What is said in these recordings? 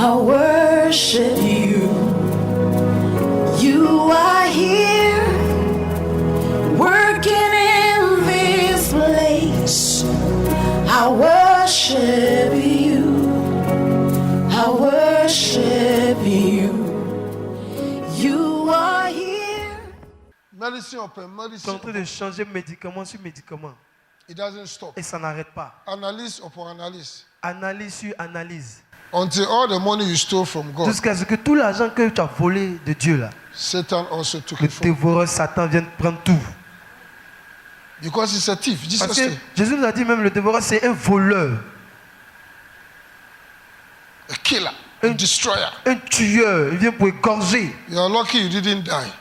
I worship you. You are here, working in this place. I worship you. I worship you. You are here. Medicine upon Tu es en medicine. train de changer médicament sur médicament. It doesn't stop. Et ça n'arrête pas. Analyse upon analyse. Analyse sur analyse. Until all the money you stole from God, Jusqu'à ce que tout l'argent que tu as volé de Dieu là, Satan also took le it from you. dévoreur Satan vient de prendre tout. Because he's a thief. Jesus Parce que said, Jésus nous a dit même le dévoreur c'est un voleur, a killer, a destroyer. un tueur. Il vient pour égorger. You're lucky you didn't die.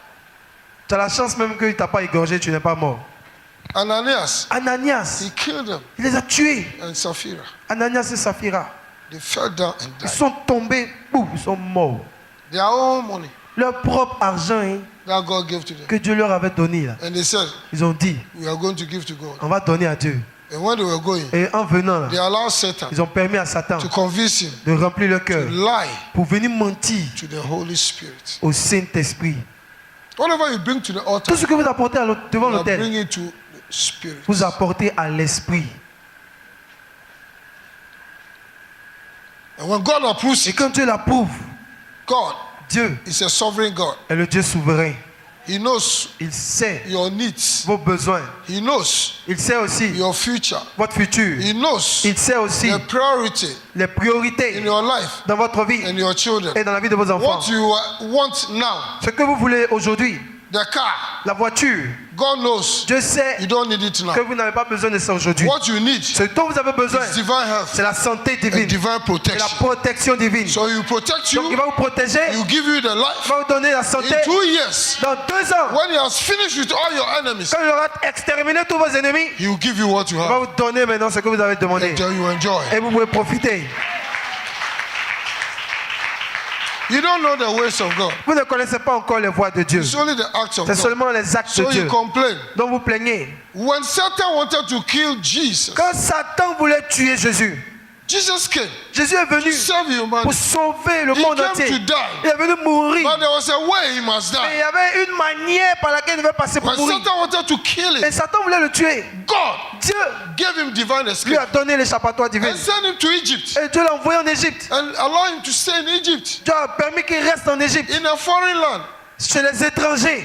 Tu as la chance même qu'il ne t'a pas égorgé, tu n'es pas mort. Ananias, Ananias, he killed them. il les a tués. And Sapphira, Ananias et Saphira, they fell down and ils died. sont tombés, boum, ils sont morts. Their own money Leur propre argent hein, that God gave to them. que Dieu leur avait donné là, And they said, ils ont dit, we are going to give to God. on va donner à Dieu. And when they were going, Et en venant là, they allowed Satan ils ont permis à Satan to convince him de remplir leur to cœur lie pour venir mentir to the Holy Spirit. au Saint-Esprit. Whatever you bring to the altar, Tout ce que vous apportez devant you are l'autel, bringing to the Spirit. vous apportez à l'Esprit. And when God approves Et it, quand Dieu l'approuve, God Dieu is a sovereign God. est le Dieu souverain. He knows Il sait your needs. vos besoins. He knows Il sait aussi your future. votre futur. He knows Il sait aussi the priority les priorités in your life dans votre vie and your children. et dans la vie de vos enfants. What you want now, Ce que vous voulez aujourd'hui, the car, la voiture, God knows Dieu sait you don't need it now. que vous n'avez pas besoin de ça aujourd'hui. What you need Ce dont vous avez besoin, is divine health c'est la santé and divine divine et la protection. protection divine. So He will protect Donc il you, va vous protéger, He will give you the il life. va vous donner la santé. In 2 years, Dans 2 ans, when He has finished with all your enemies, quand il aura exterminé tous vos ennemis, He will give you what you il va have. vous donner maintenant ce que vous avez demandé. And then you enjoy. Et vous pouvez profiter. You don't know the ways of God. Vous ne connaissez pas encore les voies de Dieu. It's only the acts of C'est God. seulement les actes de So Dieu you complain. dont vous plaignez. When Satan wanted to kill Jesus, Quand Satan voulait tuer Jésus, Jesus came Jésus est venu to save pour humanity. sauver le He monde came entier. to die. Il est venu mourir. But there was a way He must Mais il y die. avait une manière par laquelle il devait passer pour When mourir. Satan wanted to kill Et him, Satan voulait le tuer. God Dieu gave him divine lui escape a donné l'échappatoire divin. and sent him to Egypt Et Dieu l'a envoyé en Égypte. and allowed him to stay in Egypt, Dieu a permis qu'il reste en Égypte, in a foreign land, chez les étrangers,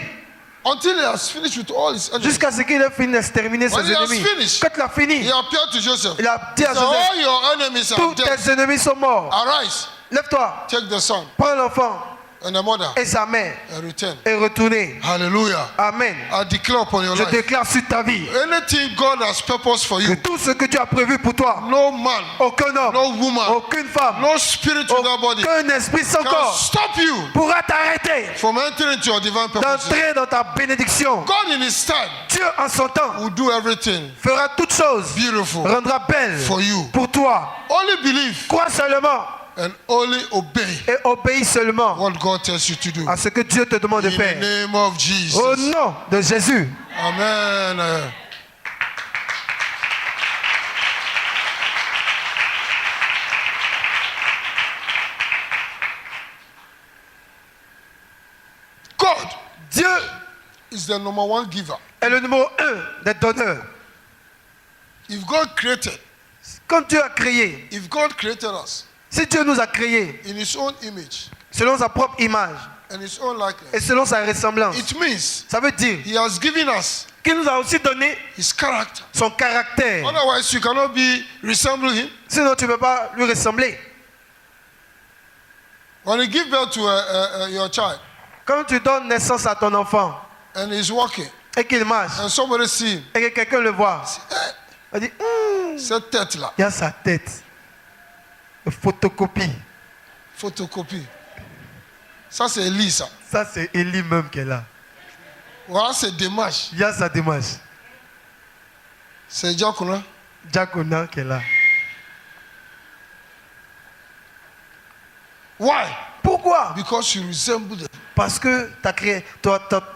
until he has finished with all his enemies. jusqu'à ce qu'il ait fini d'exterminer ses When he has ennemis. finished, Quand il a fini, He appeared to Joseph. il a dit à So Joseph, all your enemies are tous dead. tes ennemis sont morts. Arise, Lève-toi, take the son prends l'enfant and the mother et sa mère and return. et retournez. Hallelujah. Amen. I declare upon your Je life, déclare sur ta vie anything God has purposed for que you, tout ce que tu as prévu pour toi, no man, aucun homme, no woman, aucune femme, no spirit in that body aucun esprit sans can corps stop you pourra t'arrêter from entering into your divine purpose. d'entrer dans ta bénédiction. God in His time Dieu en son temps will do everything fera toutes choses, beautiful rendra belle for you. pour toi. Only believe Crois seulement and only obey et obéis seulement what God tells you to do. à ce que Dieu te demande de In the faire. name of Jesus. Au nom de Jésus. Amen. God Dieu is the number one giver. est le numéro 1 des donneurs. If God created, Quand Dieu a créé, if God created us si Dieu nous a créés in His own image selon sa propre image and His own et likeness, selon sa ressemblance, it means ça veut dire He has given us qu'il nous a aussi donné His character. son caractère. Otherwise, you cannot be resembling Him. Sinon, tu ne peux pas lui ressembler. When you give birth to your child Quand tu donnes naissance à ton enfant and he's walking et qu'il marche and somebody see him, et que quelqu'un le voit, hey, il dit, cette tête-là, il y a sa tête. Photocopie. photocopie. Ça, c'est Élie, ça. Ça, c'est Élie même qui est là. Voilà, c'est démarche. Il y a sa démarche. C'est Diakona. Diakona qui est là. Why? Pourquoi? Because you resemble them. Parce que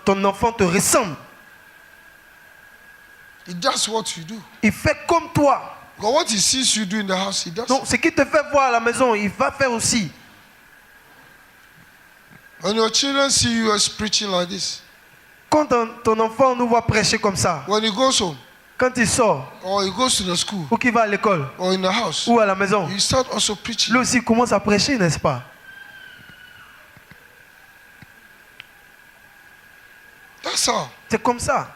ton enfant te ressemble. He does what you do. Il fait comme toi. Because what he sees you do in the house, he does. Donc, ce qu'il te fait voir à la maison, il va faire aussi. When your children see you as preaching like this, Quand ton enfant nous voit prêcher comme ça, when he goes home, quand il sort, or he goes to the school, ou qu'il va à l'école, or in the house, ou à la maison, you start also preaching. lui aussi il commence à prêcher, n'est-ce pas? That's how. C'est comme ça.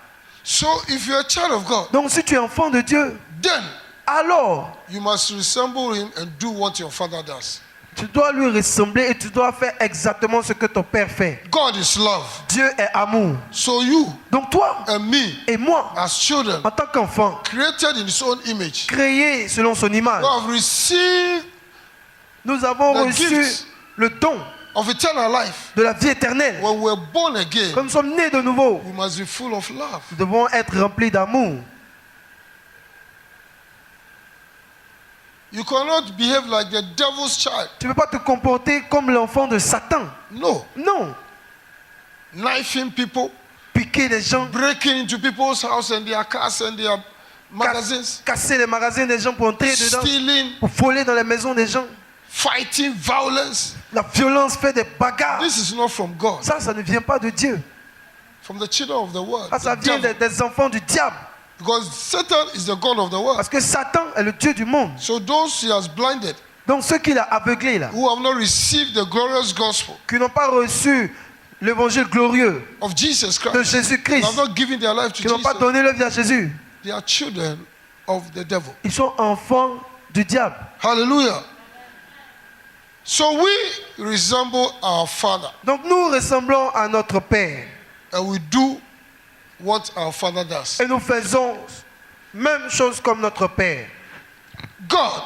So if you're a child of God, Donc si tu es enfant de Dieu, then alors you must resemble him and do what your father does. tu dois lui ressembler et tu dois faire exactement ce que ton père fait. God is love. Dieu est amour. So you Donc toi and me, et moi, as children, en tant qu'enfant, created in his own image, créés selon son image, we have received nous avons the reçu gifts le don of eternal life. de la vie éternelle. When we're born again, Quand nous sommes nés de nouveau, we must be full of love. nous devons être remplis d'amour. You cannot behave like the devil's child. Tu ne peux pas te comporter comme l'enfant de Satan. No. Non. Knifing people, Piquer les gens, breaking into people's house and their cars and their magazines, casser les magasins des gens pour entrer dedans, stealing, pour voler dans les maisons des gens. fighting, violence. La violence fait des bagarres. This is not from God. Ça ne vient pas de Dieu. From the children of the world. Ça the vient devil. des enfants du diable. Because Satan is the God of the world. Parce que Satan est le Dieu du monde. So those he has blinded, Donc ceux qu'il a aveuglés là, who have not received the glorious gospel qui n'ont pas reçu l'évangile glorieux of Jesus de Christ, Jésus-Christ, have not given their life to qui n'ont pas Jesus, donné leur vie à Jésus, they are children of the devil. ils sont enfants du diable. Hallelujah. So we resemble our father Donc nous ressemblons à notre Père and we do what our father does. et nous faisons même chose comme notre Père. God,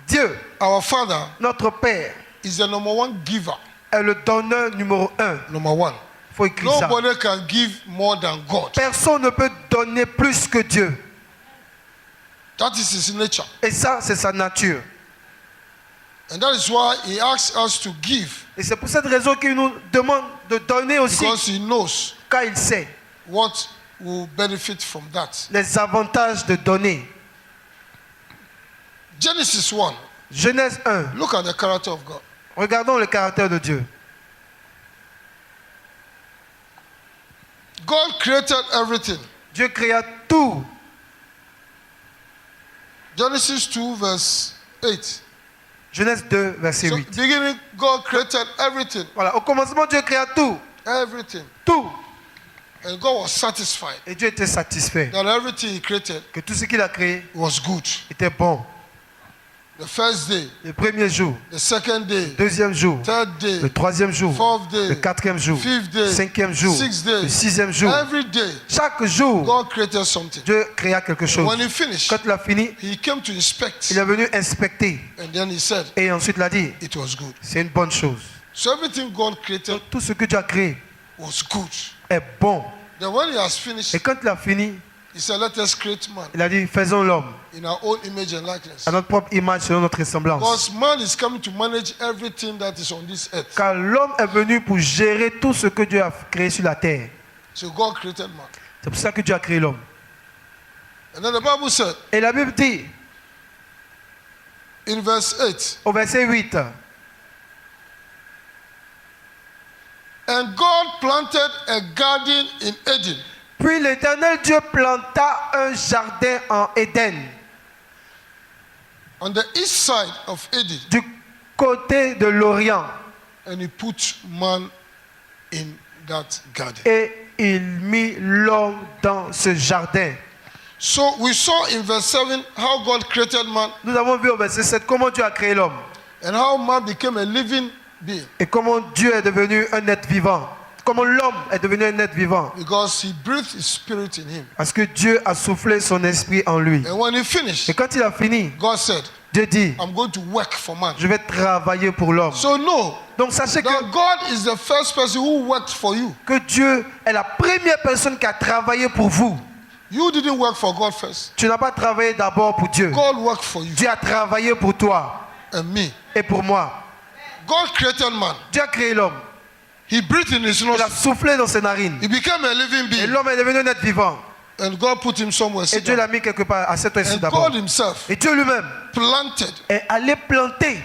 Dieu, our father, notre Père, is the number one giver. est le donneur numéro 1. Number one. Il faut écrire ça. Nobody can give more than God. Personne ne peut donner plus que Dieu. That is his nature. Et ça, c'est sa nature. And that is why he asks us to give, Et c'est pour cette raison qu'il nous demande de donner aussi, because he knows car il sait what will benefit from that. les avantages de donner. Genesis 1. Genèse 1. Look at the character of God. Regardons le caractère de Dieu. God created everything. Dieu créa tout. Genesis 2 verse 8. Genèse 2, verset So 8. beginning, God created everything. Voilà, au commencement, Dieu créa tout. Everything. Tout. And God was satisfied Et Dieu était satisfait that everything he created que tout ce qu'il a créé was good. était bon. The first day, Le premier jour, the second day, deuxième jour, third le day, troisième jour, fourth day, le quatrième jour, fifth day, cinquième jour, sixth le day. sixième jour. Every day, Chaque jour, God created something. Dieu créa quelque chose. When he finished, Quand il a fini, he came to inspect. il est venu inspecter. And then he said, Et ensuite il a dit, it was good. c'est une bonne chose. So everything God created Tout ce que Dieu a créé was good. est bon. Then when he has finished, Et quand il a fini, he said, let us create man il a dit, faisons l'homme in our own image and likeness. à notre propre image selon notre ressemblance. Because man is coming to manage everything that is on this earth. Car l'homme est venu pour gérer tout ce que Dieu a créé sur la terre. So God created man. C'est pour ça que Dieu a créé l'homme. And then the Bible said Et la Bible dit, in verse 8, au verset 8, and God planted a garden in Eden puis l'Éternel Dieu planta un jardin en Éden, on the east side of Eden, du côté de l'Orient, and he put man in that garden. et il mit l'homme dans ce jardin. So we saw in verse 7 how God created man Nous avons vu au verset 7 comment Dieu a créé l'homme and how man became a living being et comment Dieu est devenu un être vivant. Comment l'homme est devenu un être vivant. because he breathed his spirit in him. Parce que Dieu a soufflé son esprit en lui. And when he finished, Et quand il a fini, God said, Dieu dit, I'm going to work for man. je vais travailler pour l'homme. So know Donc sachez that God is the first person who worked for you. que Dieu est la première personne qui a travaillé pour vous. You didn't work for God first. Tu n'as pas travaillé d'abord pour Dieu. God worked for you Dieu a travaillé pour toi and me. et pour moi. God created man. Dieu a créé l'homme. He breathed in his Il a nostrils. soufflé dans ses narines. He became a living Et being. l'homme est devenu un être vivant. And God put him somewhere. Et Dieu l'a mis quelque part à cet endroit And d'abord. God himself Et Dieu lui-même planted est allé planter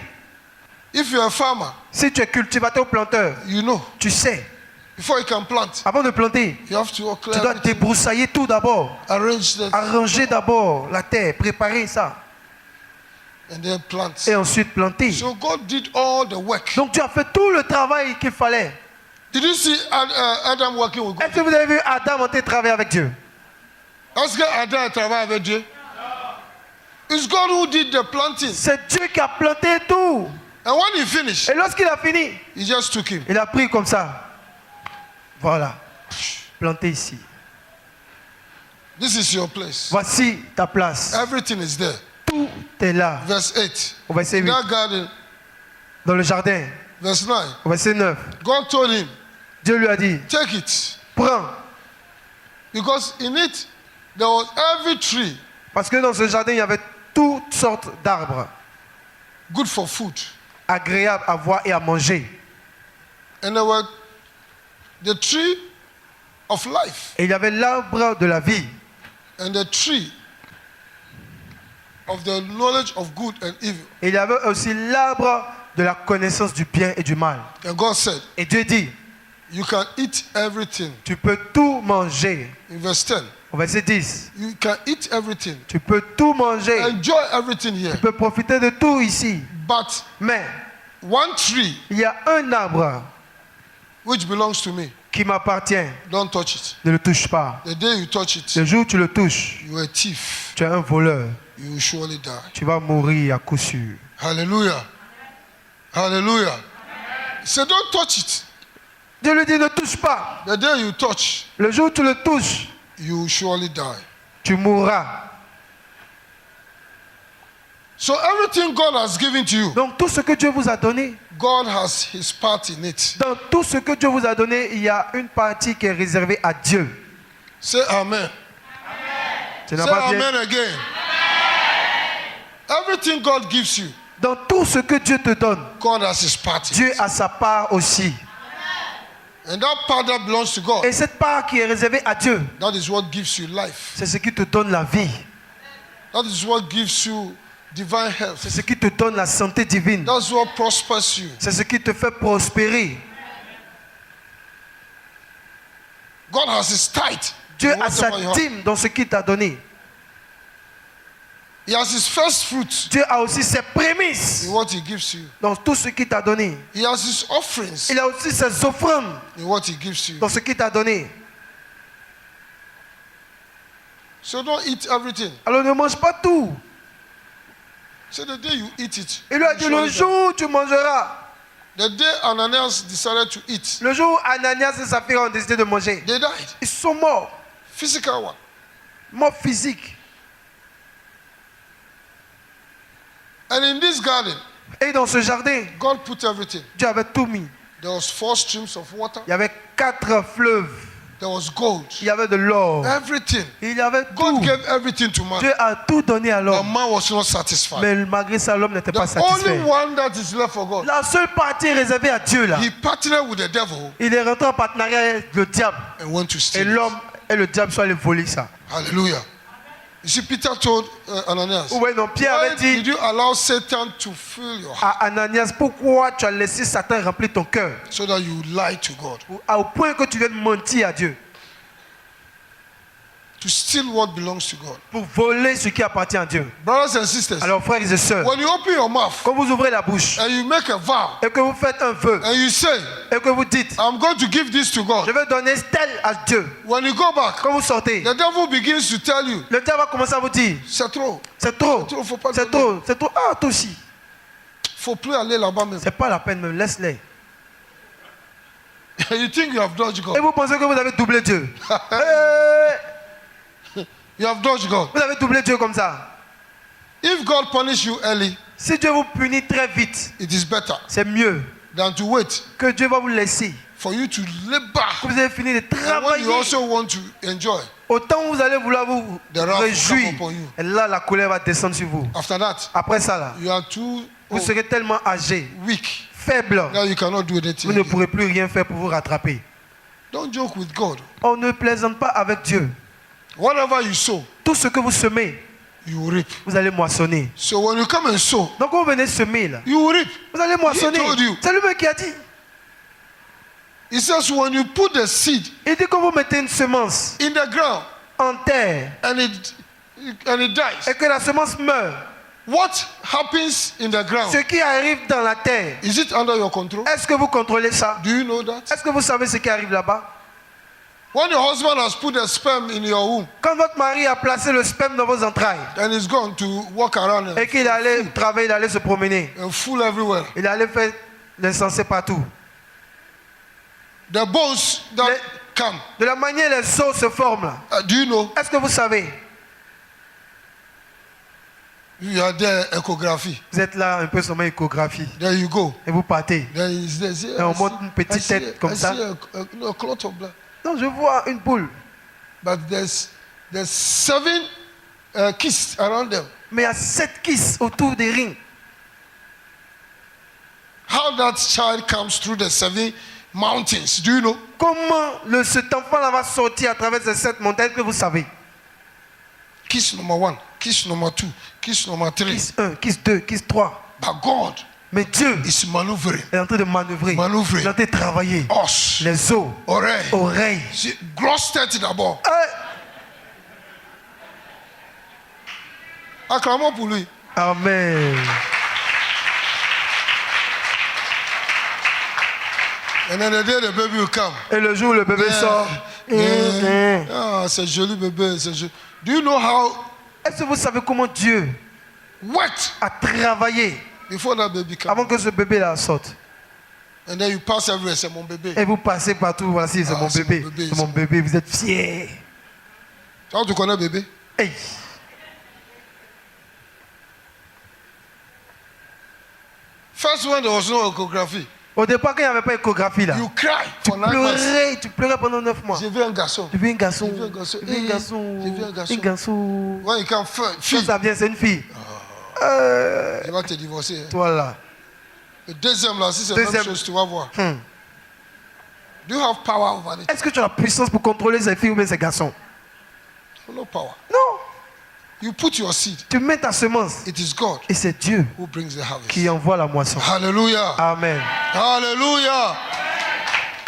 If you're a farmer, Si tu es cultivateur ou planteur, you know, tu sais, before you can plant, avant de planter, you have to tu clear dois everything, débroussailler tout d'abord. arrange that, Arranger d'abord la terre, préparer ça. and then plant. Et ensuite planter. So God did all the work. Donc Dieu a fait tout le travail qu'il fallait. Did you see Adam working with Est-ce God? que vous avez vu Adam en train de travailler avec Dieu? Est-ce que Adam travaille avec Dieu? It's God who did the planting. C'est Dieu qui a planté tout. And when he finished, Et lorsqu'il a fini, he just took him. il a pris comme ça. Voilà. Planté ici. This is your place. Voici ta place. Everything is there. Tout est là. Verse 8. Au verset In 8. that garden, Dans le jardin. verse 9. Au verset 9. God told him, Dieu lui a dit, take it. prends. Because in it, there was every tree Parce que dans ce jardin, il y avait toutes sortes d'arbres. good for food. Agréables à voir et à manger. And there were the tree of life Et il y avait l'arbre de la vie. and the tree of the knowledge of good and evil. Et il y avait aussi l'arbre de la connaissance du bien et du mal. And God said, Et Dieu dit, you can eat everything. tu peux tout manger. In verse 10, Au verset 10, you can eat everything. tu peux tout manger. Enjoy everything here. Tu peux profiter de tout ici. But Mais one tree il y a un arbre which belongs to me, qui m'appartient. don't touch it. Ne le touche pas. The day you touch it, Le jour où tu le touches, you are a thief. tu es un voleur. You will surely die. Tu vas mourir à coup sûr. Hallelujah. Hallelujah. He said, don't touch it. Dieu lui dit, ne touche pas. The day you touch, Le jour où tu le touches, you will surely die. tu mourras. So everything God has given to you, Donc tout ce que Dieu vous a donné, God has his part in it. dans tout ce que Dieu vous a donné, il y a une partie qui est réservée à Dieu. Say amen. Tu Say n'as pas bien. amen again. Everything God gives you, Dans tout ce que Dieu te donne, God has his part in Dieu it. a sa part aussi. And that part that belongs to God, Et cette part qui est réservée à Dieu, that is what gives you life. c'est ce qui te donne la vie. That is what gives you divine health. C'est ce qui te donne la santé divine. That's what prospers you. C'est ce qui te fait prospérer. God has his tithe. Dieu in a sa whatever you have. dîme dans ce qu'il t'a donné. He has his first fruits Dieu a aussi ses prémices in what he gives you. dans tout ce qu'il t'a donné. He has his offerings Il a aussi ses offrandes in what he gives you. dans ce qu'il t'a donné. So don't eat everything. Alors ne mange pas tout. So the day you eat it, Il lui a you dit, surely le die. jour où tu mangeras, The day Ananias decided to eat, le jour où Ananias et Saphira ont décidé de manger, they died. ils sont morts. Physical one. Morts physiques. And in this garden, Et dans ce jardin, God put everything. Dieu avait tout mis. There was 4 streams of water. Il y avait 4 fleuves. There was gold. Il y avait de l'or. Everything. Il y avait God tout. gave everything to man. Dieu a tout donné à And l'homme. man was not satisfied. Mais malgré ça, l'homme n'était pas The only satisfait. one that is left for God, La seule partie réservée à Dieu, là, he partnered with the devil il est rentré en partenariat avec le diable. and went to Et steal. l'homme et le diable sont allés voler ça. Hallelujah. You see, Peter told Ananias, Ouais, non, Pierre why avait did dit you allow Satan to fill your heart à Ananias, pourquoi tu as laissé Satan remplir ton cœur so that you lie to God, au point que tu viennes mentir à Dieu to steal what belongs to God? pour voler ce qui appartient à Dieu. Brothers and sisters, Alors frères et sœurs, when you open your mouth quand vous ouvrez la bouche and you make a vow et que vous faites un vœu and you say, et que vous dites, I'm going to give this to je God, vais donner tel à Dieu, when you go back, quand vous sortez, the devil begins to tell you, le diable va commencer à vous dire, c'est trop, c'est trop, faut pas c'est donner. trop, c'est trop, ah toi aussi, faut plus aller là-bas même. c'est pas la peine même, laisse-les. You think you have dodged Et God. vous pensez que vous avez doublé Dieu. You have dodged God. Vous avez doublé Dieu comme ça. If God punish you early, Si Dieu vous punit très vite, it is better c'est mieux than to wait que Dieu va vous laisser. for you to labor. Que vous avez fini de And when travailler. you also want to enjoy, Autant vous allez vouloir vous The wrath will réjouir. come upon you. Et là, la colère va descendre sur vous. after that, Après ça, là, you are too vous serez tellement âgé, weak. faible, Now you cannot do vous anything. ne pourrez plus rien faire pour vous rattraper. Don't joke with God. On ne plaisante pas avec Dieu. Whatever you sow, Tout ce que vous semez, you will reap. vous allez moissonner. So when you come and sow, Donc, quand vous venez semer là, you will reap. vous allez moissonner. He told you. C'est lui-même qui a dit. He says when you put the seed Il dit que vous mettez une semence in the ground en terre and it dies, et que la semence meurt, what happens in the ground? ce qui arrive dans la terre, Is it under your control? est-ce que vous contrôlez ça? Do you know that? Est-ce que vous savez ce qui arrive là-bas? When your husband has put the sperm in your womb Quand votre mari a placé le sperme dans vos entrailles and is going to walk around et qu'il allait travailler, il allait se promener, and fool everywhere, il allait faire l'insensé partout. the bones that Les- come, De la manière les os se forment là. do you know? Est-ce que vous savez? You are there, ecography. Vous êtes là un peu sur ma échographie There you go. et vous partez. Then is there, Et on montre une petite tête comme ça. a clot of blood. Non, je vois une poule, But there's 7 cysts around them. mais il y a 7 kisses autour des rings. How that child comes through the 7 mountains, do you know? Comment cet enfant-là va sortir à travers ces 7 montagnes que vous savez? Kiss number 1, kiss number 2, kiss number 3. Kiss 1, kiss 2, kiss 3. But God Mais Dieu is maneuvering est en train de manœuvrer. Manœuvrer. Il est en train de travailler. us. Les os, Oreilles. oreilles. See, gross 30 d'abord. Acclamons pour lui. Amen. And then the day the baby will come. Et le jour où le bébé sort, Ah, c'est joli bébé, c'est joli. Do you know how est-ce que vous savez comment Dieu wet a travaillé before that baby comes? avant que ce bébé-là sorte? And then you pass everywhere, c'est mon bébé. Et vous passez partout, voici, c'est Ah, mon c'est bébé. mon bébé, C'est mon bébé, vous êtes fiers. Quand tu connais bébé? Hey. First when there was no echography, Au départ, quand il n'y avait pas d'échographie là, you cry tu for 9 months. pleurais pendant 9 mois. J'ai vu un garçon. Tu veux un garçon, J'ai vu un garçon. tu veux un garçon, J'ai vu un garçon. un garçon. When you come Quand fille, ça vient, c'est une fille. je vais te divorcer. Hein. Toi là. Le deuxième là, si c'est la même Deuxième. chose, tu vas voir. Do you have power over it? Est-ce que tu as la puissance pour contrôler ces filles ou bien ces garçons? No power. Non. You put your seed. Tu mets ta semence It is God et c'est Dieu who brings the harvest. qui envoie la moisson. Hallelujah. Amen. Hallelujah.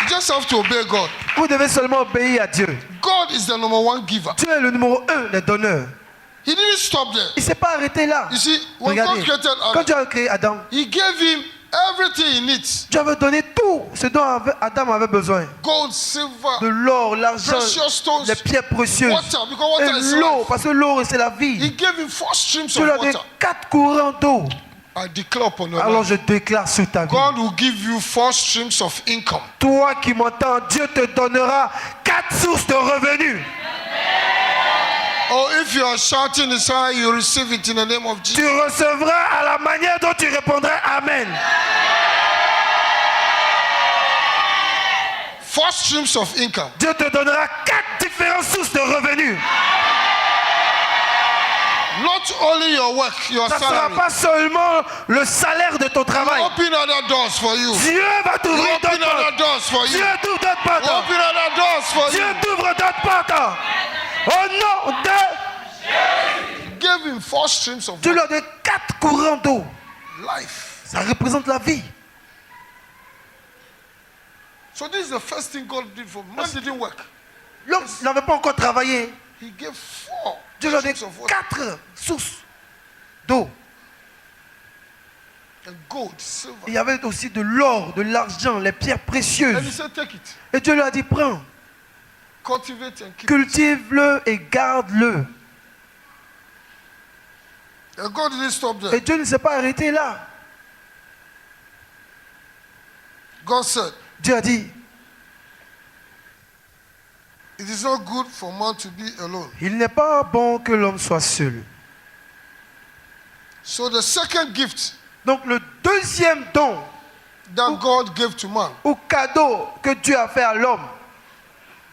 You just have to obey God. Vous devez seulement obéir à Dieu. God is the number 1 giver. Dieu est le numéro 1 des donneurs. He didn't stop there. Il ne s'est pas arrêté là. You see, when Regardez, God created quand Adam, Dieu a créé Adam, He gave him everything he needs. Dieu avait donné tout ce dont Adam avait besoin. Gold, silver, De l'or, l'argent, precious stones, les pierres précieuses. water, because water is Et l'eau, life. parce que l'eau c'est la He vie. gave him 4 streams Dieu of lui a donné water. 4 courants d'eau. I declare upon your Alors life, je déclare sur ta vie. God will give you 4 streams of income. Toi qui m'entends, Dieu te donnera 4 sources de revenus. Or if you are shouting this high, you receive it in the name of Tu Jesus. recevras à la manière dont tu répondras Amen. 4 streams of income. Dieu te donnera 4 différentes sources de revenus. Not only your work, your Ça ne sera salary. pas seulement le salaire de ton travail. Open other doors for you. Dieu va t'ouvrir Open d'autres other portes. doors for you. Dieu t'ouvre d'autres portes. Open other doors for Dieu you. t'ouvre d'autres portes. Au nom de Give him 4 streams of Dieu leur donne 4 courants d'eau. life. Ça représente la vie. So this is the first thing God did for me. Man didn't work. L'homme n'avait pas encore travaillé. He gave 4 Dieu leur donne streams of water. 4 sources d'eau. And gold, silver. Il y avait aussi de l'or, de l'argent, les pierres And he précieuses. said, take it. Et Dieu leur a dit, prends, Cultivate and keep it. cultive-le et garde-le. And God didn't stop there. Et Dieu ne s'est pas arrêté là. God said, Dieu a dit, it is not good for man to be alone. il n'est pas bon que l'homme soit seul. So the second gift Donc le deuxième don that God gave to man. ou cadeau que Dieu a fait à l'homme,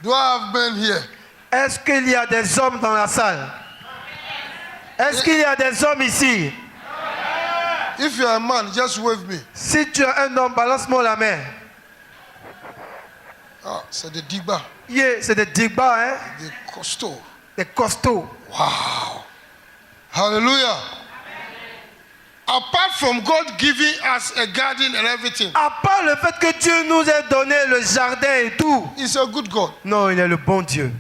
Do I have men here? est-ce qu'il y a des hommes dans la salle? Est-ce qu'il y a des hommes ici? If you are a man, just wave me. Si tu es un homme, balance-moi la main. Ah, c'est des diba, Yeah, c'est des débats, hein? des costauds. Des costauds. Wow. Hallelujah. Apart from God giving us a garden and everything, À part le fait que Dieu nous ait donné le jardin et tout. He's a good God. Non, il est le bon Dieu.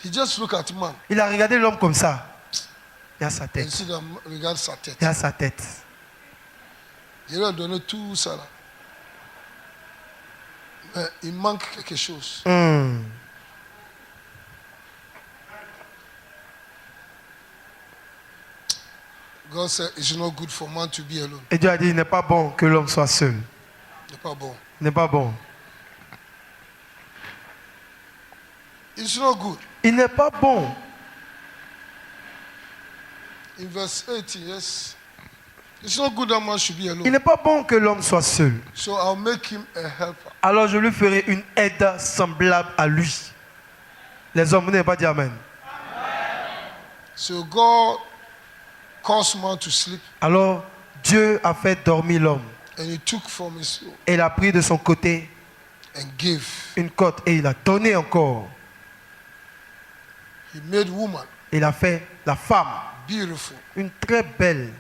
He just look at man Il a regardé l'homme comme ça. Il a sa and tête. see them regarde sa tête. Il a sa tête. Il a donné tout ça là. Mais il manque quelque chose. God said it's not good for man to be alone. Et Dieu a dit, il n'est pas bon que l'homme soit seul. C'est pas bon. Il n'est pas bon. It's not good. Il n'est pas bon. In verse 18, yes. It's not good that man should be Il alone. n'est pas bon que l'homme soit seul. So I'll make him a helper. Alors je lui ferai une aide semblable à lui. Les hommes, vous n'avez pas dit Amen. So God caused man to sleep Alors Dieu a fait dormir l'homme. and he took from his soul Et il a pris de son côté and gave. une côte et il a donné encore. He made woman Il a fait la femme, beautiful. une très belle.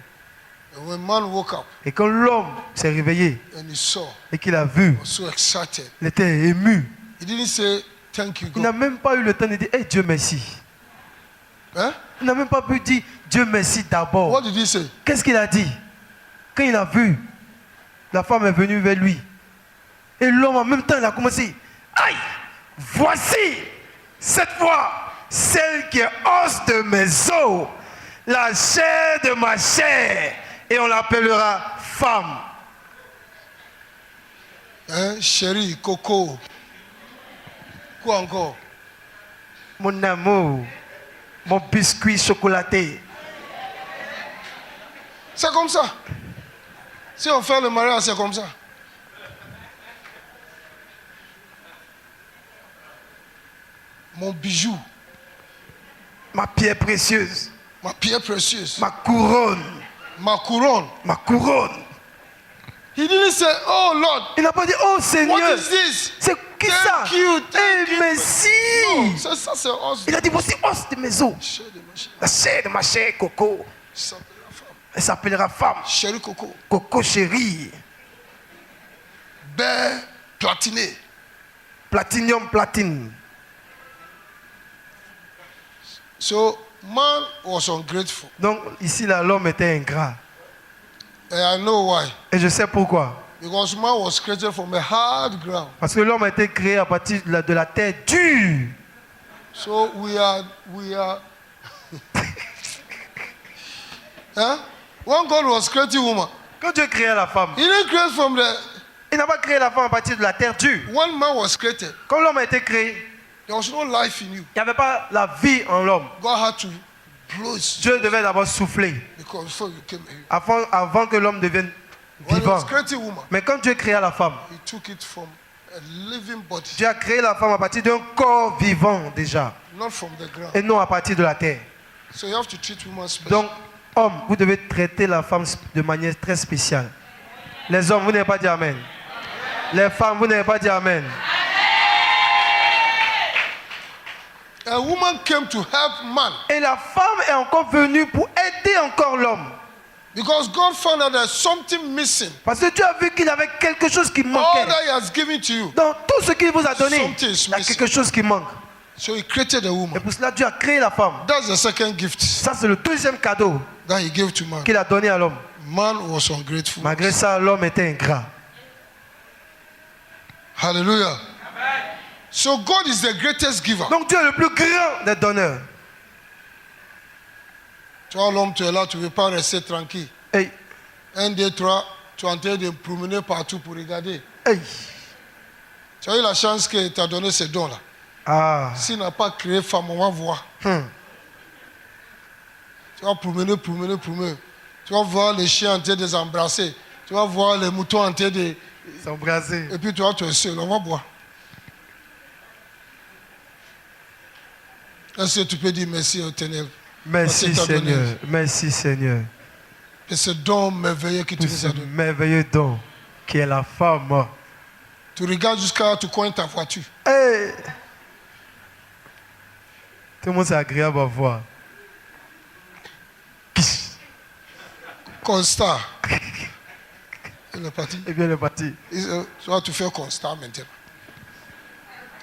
And when man woke up Et quand l'homme s'est réveillé and he saw, et qu'il a vu, he was so excited. il était ému. He didn't say thank you Il n'a God. même pas eu le temps de dire, hey, Dieu merci. Hein? Il n'a même pas pu dire Dieu merci d'abord. What did he say? Qu'est-ce qu'il a dit? Quand il a vu, la femme est venue vers lui. Et l'homme en même temps, il a commencé. Aïe, voici cette fois celle qui est os de mes os, la chair de ma chair. Et on l'appellera femme. Hein? Chérie, Coco. Quoi encore? Mon amour, mon biscuit chocolaté. C'est comme ça. Si on fait le mariage, c'est comme ça. Mon bijou, Ma pierre précieuse, ma pierre précieuse, ma couronne, ma couronne. ma couronne. He didn't say, oh Lord, Il n'a pas dit, oh Seigneur, what is this? c'est qui Thank ça? you, thank Eh, you. merci. Non, ça c'est os. Il a dit, voici os de mes os, Chair de ma chair. la chair de ma chair, Coco. Ça s'appelle la femme. Elle s'appellera femme, Chérie Coco. Coco chérie, Beurre platiné. platinium platine. So man was ungrateful. Donc ici là, l'homme était ingrat. And I know why. Et je sais pourquoi. Because man was created from a hard ground. Parce que l'homme a été créé à partir de la terre dure. So we are huh? When God was creating woman, Quand Dieu créait la femme, he didn't create from the il n'a pas créé la femme à partir de la terre dure. when man was created, Quand l'homme a été créé, there was no life in you. il n'y avait pas la vie en l'homme. God had to blow his Dieu devait d'abord souffler because before you came here. avant que l'homme devienne When he vivant. was creating woman, Mais quand Dieu créa la femme, he took it from a living body, Dieu a créé la femme à partir d'un corps vivant déjà, not from the ground. et non à partir de la terre. So you have to treat woman special. Donc, homme, vous devez traiter la femme de manière très spéciale. Les hommes, vous n'avez pas dit Amen. Les femmes, vous n'avez pas dit Amen. A woman came to help man Et la femme est encore venue pour aider encore l'homme. because God found out there's something missing. Parce que Dieu a vu qu'il avait quelque chose qui All manquait. that he has given to you. Dans tout ce qu'il vous a donné, Something is il y a missing. quelque chose qui manque. So he created a Et woman. pour cela, Dieu a créé la femme. That's the second gift Ça, c'est le deuxième cadeau that he gave to man. qu'il a donné à l'homme. Man was ungrateful. Malgré ça, l'homme était ingrat. Hallelujah. So God is the greatest giver. Donc Dieu est le plus grand des donneurs. Tu vois, l'homme, tu es là, tu ne veux pas rester tranquille. Hey, Un, deux, trois, tu es en train de promener partout pour regarder. hey. Tu as eu la chance qu'il t'a donné ces dons-là. Ah. S'il n'a pas créé femme, on va voir. Tu vas promener. Tu vas voir les chiens en train de les embrasser. Tu vas voir les moutons en train de... S'embrasser. Et puis toi, tu es seul, on va boire. Est-ce que tu peux dire merci au Éternel? Merci Parce qu'il t'a donné. Seigneur. Merci Seigneur. Et ce don merveilleux que tu Pour nous ce as donné. merveilleux don qui est la femme. Tu regardes jusqu'à tu coins ta voiture. Hey. Tout le monde c'est agréable à voir. Constat. Il est parti. Et bien il est parti. Tu vas te faire constat maintenant.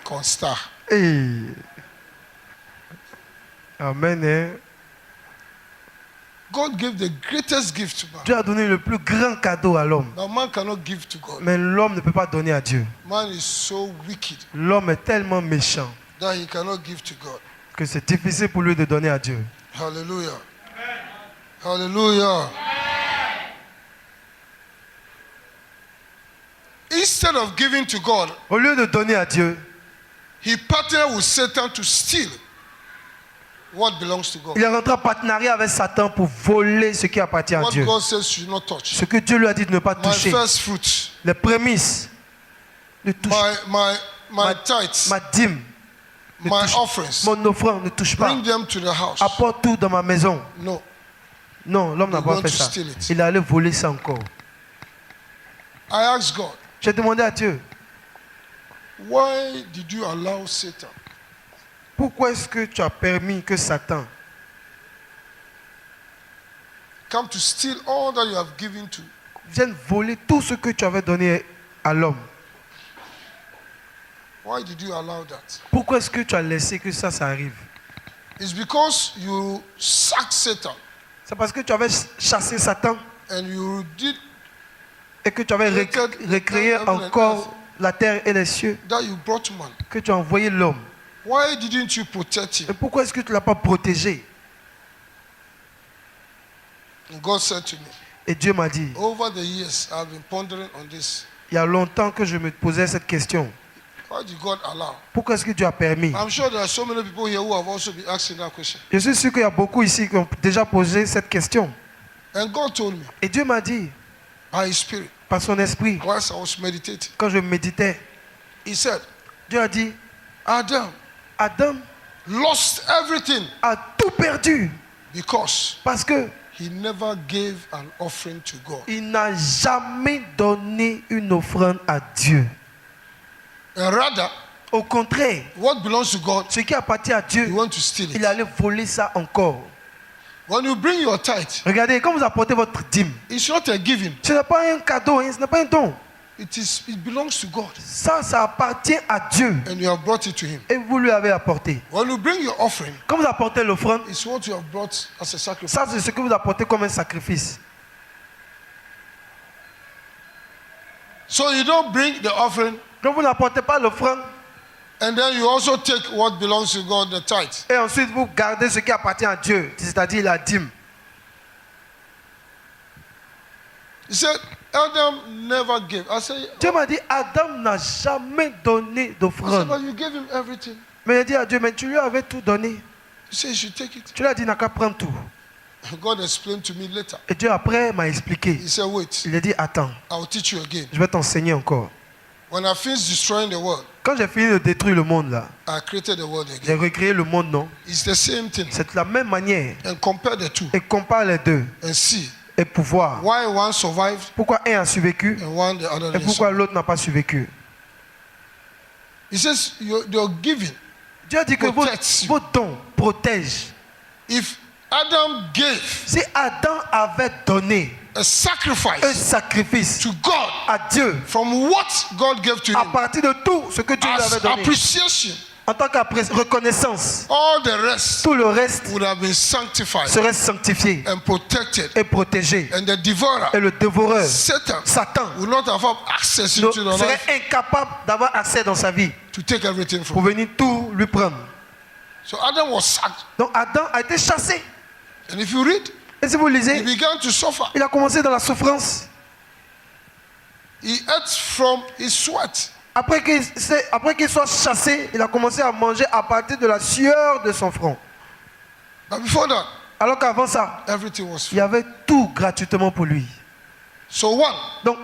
Constat. Hey. Amen. Hein? God gave the greatest gift to man. Dieu a donné le plus grand cadeau à l'homme. Now man cannot give to God. Mais l'homme ne peut pas donner à Dieu. Man is so wicked L'homme est tellement méchant that he cannot give to God. que c'est difficile pour lui de donner à Dieu. Hallelujah. Hallelujah. Instead of giving to God, Au lieu de donner à Dieu, he partnered with Satan to steal what belongs to God. il est rentré en partenariat avec Satan pour voler ce qui appartient à What Dieu. God says you should not touch. Ce que Dieu lui a dit de ne pas My toucher. first fruits, Les prémices. Ne touche my tithes, ma dîme. Ne my touche- offerings. Mon offrande ne touche pas. Bring them to the house. Apporte tout dans ma maison. No. Non, l'homme n'a You're pas going fait to ça. steal it. Il est allé voler ça encore. I asked God, J'ai demandé à Dieu, why did you allow Satan pourquoi est-ce que tu as permis que Satan come to steal all that you have given to? vienne voler tout ce que tu avais donné à l'homme? Why did you allow that? Pourquoi est-ce que tu as laissé que ça arrive? It's because you sacked Satan C'est parce que tu avais chassé Satan and you did et que tu avais recréé encore la terre et les cieux, that, you brought man. que tu as envoyé l'homme. Why didn't you protect Et him? pourquoi est-ce que tu ne l'as pas protégé? And God said to me, Et Dieu m'a dit, over the years I've been pondering on this. il y a longtemps que je me posais cette question. Why did God allow? Pourquoi est-ce que Dieu a permis? I'm sure there are so many people here who have also been asking that question. Je suis sûr qu'il y a beaucoup ici qui ont déjà posé cette question. And God told me Et Dieu m'a dit, by His Spirit, par son esprit, whilst I was meditating, quand je méditais, He said, Dieu a dit, Adam Adam lost everything a tout perdu because parce que he never gave an offering to God. il n'a jamais donné une offrande à Dieu. And rather, Au contraire, what belongs to God, ce qui appartient à Dieu, you want to steal il it. allait voler ça encore. When you bring your tithe, Regardez, quand vous apportez votre dîme, it's not a giving. ce n'est pas un cadeau, hein, ce n'est pas un don. It belongs to God. Ça appartient à Dieu And you have brought it to Him. et vous lui avez apporté. When you bring your offering, Quand vous apportez l'offrande, it's what you have brought as a sacrifice. ça c'est ce que vous apportez comme un sacrifice. So you don't bring the offering Donc vous n'apportez pas l'offrande and then you also take what belongs to God, the tithe. et ensuite vous gardez ce qui appartient à Dieu, c'est-à-dire la dîme. He said, Adam never gave. I said, Dieu m'a dit, Adam n'a jamais donné but d'offrande. you gave him everything. Mais il a dit à Dieu, mais tu lui avais tout donné. You say you should take it. Tu lui as dit, il n'a qu'à prendre tout. God explained to me later. Et Dieu après m'a expliqué. He said, wait, Il a dit, attends, I'll teach you again. je vais t'enseigner encore. When I finished destroying the world, Quand j'ai fini de détruire le monde là, I created the world j'ai again. recréé le monde, non? It's the same thing. C'est la même manière. And compare the two Et compare les deux and see et pouvoir. why one survived Pourquoi un a survécu and one the other et didn't. pourquoi l'autre n'a pas survécu? He says your giving. Dieu a dit que Protects you. vos dons protègent. If Adam gave Si Adam avait donné a un sacrifice sacrifice to God à Dieu from what God gave to à him partir de tout ce que Dieu lui as avait donné, appreciation, en tant que reconnaissance, all the rest tout le reste would have been sanctified serait sanctifié and protected. et protégé. And the devourer, Et le dévoreur, Satan, Satan, would not have access ne into the serait life incapable d'avoir accès dans sa vie to take everything pour from him. venir tout lui prendre. So Adam was sacked. Donc Adam a été chassé. And if you read, Et si vous he lisez, began to suffer. il a commencé dans la souffrance. He ate from his sweat. Après qu'il soit chassé, il a commencé à manger à partir de la sueur de son front. But before that, Alors qu'avant ça, everything was il free. y avait tout gratuitement pour lui. So one, Donc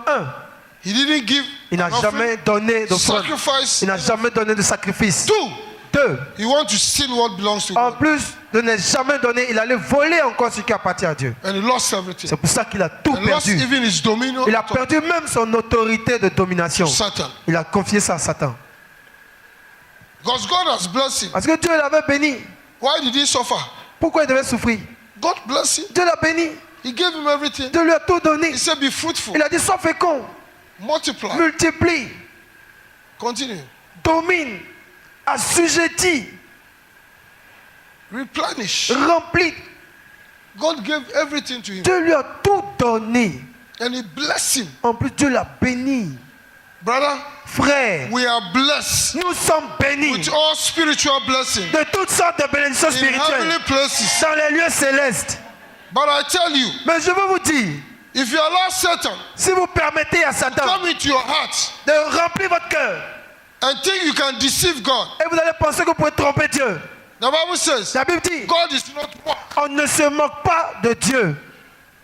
he didn't give il n'a an jamais offering, donné d'offrande. sacrifice. Il n'a jamais donné de sacrifice. 2, 2, he want to steal what belongs to en God. plus de ne jamais donner, il allait voler encore ce qui appartient à Dieu. And he lost everything. C'est pour ça qu'il a tout And lost perdu. even his dominion Il a to perdu même son autorité de domination. Satan. Il a confié ça à Satan. Because God has blessed him. Parce que Dieu l'avait béni. Why did he suffer? Pourquoi il devait souffrir? God bless him. Dieu l'a béni. He gave him everything. Dieu lui a tout donné. He said, be fruitful, Il a dit, sois fécond, multiply. multiplie, Continue. domine, assujettis, Replenish. remplis. God gave everything to him. Dieu lui a tout donné. And he blessed him. En plus, Dieu l'a béni. Brother, Frère, we are blessed nous sommes bénis with all spiritual blessings de toutes sortes de bénédictions in heavenly spirituelles places. dans les lieux célestes. But I tell you, Mais je veux vous dire, if you allow Satan si vous permettez à Satan come into your heart de remplir votre cœur and think you can deceive God, et vous allez penser que vous pouvez tromper Dieu, the Bible says la Bible dit, God is not mocked. on ne se moque pas de Dieu.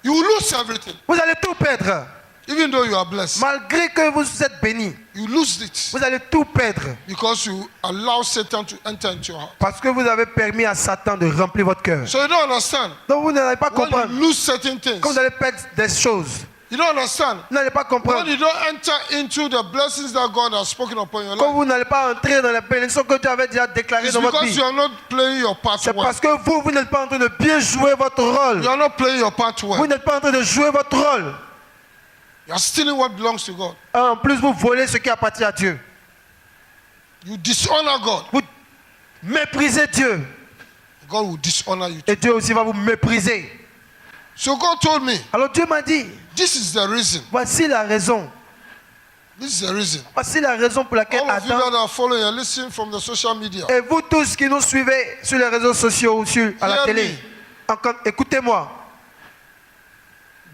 You will lose everything. Vous allez tout perdre. Even though you are blessed, Malgré que vous êtes bénis, you lose it vous allez tout perdre. because you allow Satan to enter into your heart. Parce que vous avez permis à Satan de remplir votre cœur. So you don't understand. Donc vous n'allez pas When comprendre. you lose certain things, Quand vous allez perdre des choses, you don't understand. vous n'allez pas When comprendre. you don't enter into the blessings that God has spoken upon your Quand life, vous n'allez pas entrer dans les bénédictions que Dieu avait déjà déclarées it's dans votre because vie, you are not playing your part c'est well. parce que vous n'êtes pas en train de bien jouer votre rôle. You are not playing your part Vous well. n'êtes pas en train de jouer votre rôle. You are stealing what belongs to God. En plus, vous volez ce qui appartient à Dieu. You dishonor God. Vous méprisez Dieu. God will dishonor you too. Et Dieu aussi va vous mépriser. So God told me, Alors Dieu m'a dit, this is the reason. voici la raison. This is the reason. Voici la raison pour laquelle All of you Adam that are following and listening from the social media, et vous tous qui nous suivez sur les réseaux sociaux ou à la Hear télé, me. écoutez-moi.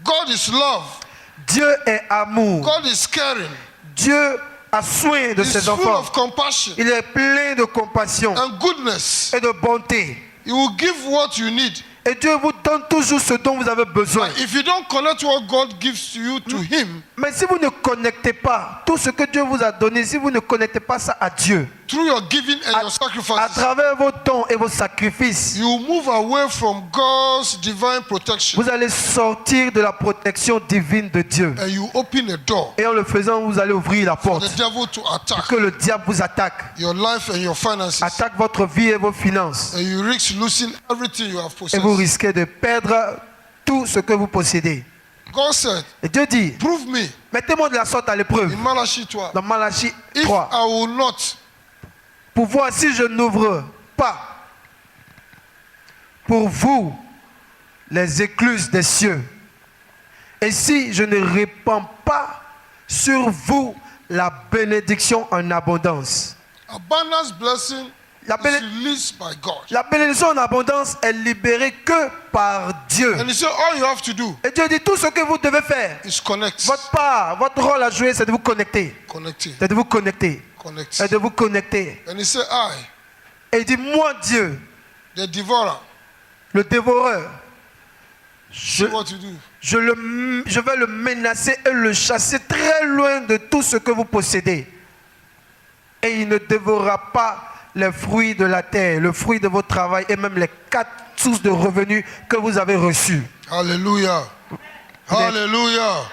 God is love. Dieu est amour. God is caring. Dieu a soin de He's ses full enfants. of compassion Il est plein de compassion and goodness. et de bonté. He will give what you need. Et Dieu vous donne toujours ce dont vous avez besoin. But if you don't connect what God gives to you to Him Mais si vous ne connectez pas tout ce que Dieu vous a donné, si vous ne connectez pas ça à Dieu, through your giving and your à sacrifices, travers vos dons et vos sacrifices, you move away from God's divine protection vous allez sortir de la protection divine de Dieu. and you open a door Et en le faisant, vous allez ouvrir la for the porte devil to attack que le diable vous attaque. your life and your finances, Attaque votre vie et vos finances. and you risk losing everything you have Et possessed. vous risquez de perdre tout ce que vous possédez. God said, Et Dieu dit, prove me mettez-moi de la sorte à l'épreuve. in Malachi 12. Dans Malachie If 3. I will not Pour voir si je n'ouvre pas pour vous les écluses des cieux. Et si je ne répands pas sur vous la bénédiction en abondance. abundance blessing La, is béné- released by God. la bénédiction en abondance est libérée que par Dieu. And He said, all you have to do Et Dieu dit, tout ce que vous devez faire, is connect. votre part, votre rôle à jouer, c'est de vous connecter. Connecting. C'est de vous connecter. Connect. C'est de vous connecter. And He said, I, Et il dit, moi Dieu, the devourer, le dévoreur, je, see what to do. je vais le menacer et le chasser très loin de tout ce que vous possédez. Et il ne dévorera pas les fruits de la terre, le fruit de votre travail et même les 4 sources de revenus que vous avez reçues. Hallelujah. Hallelujah.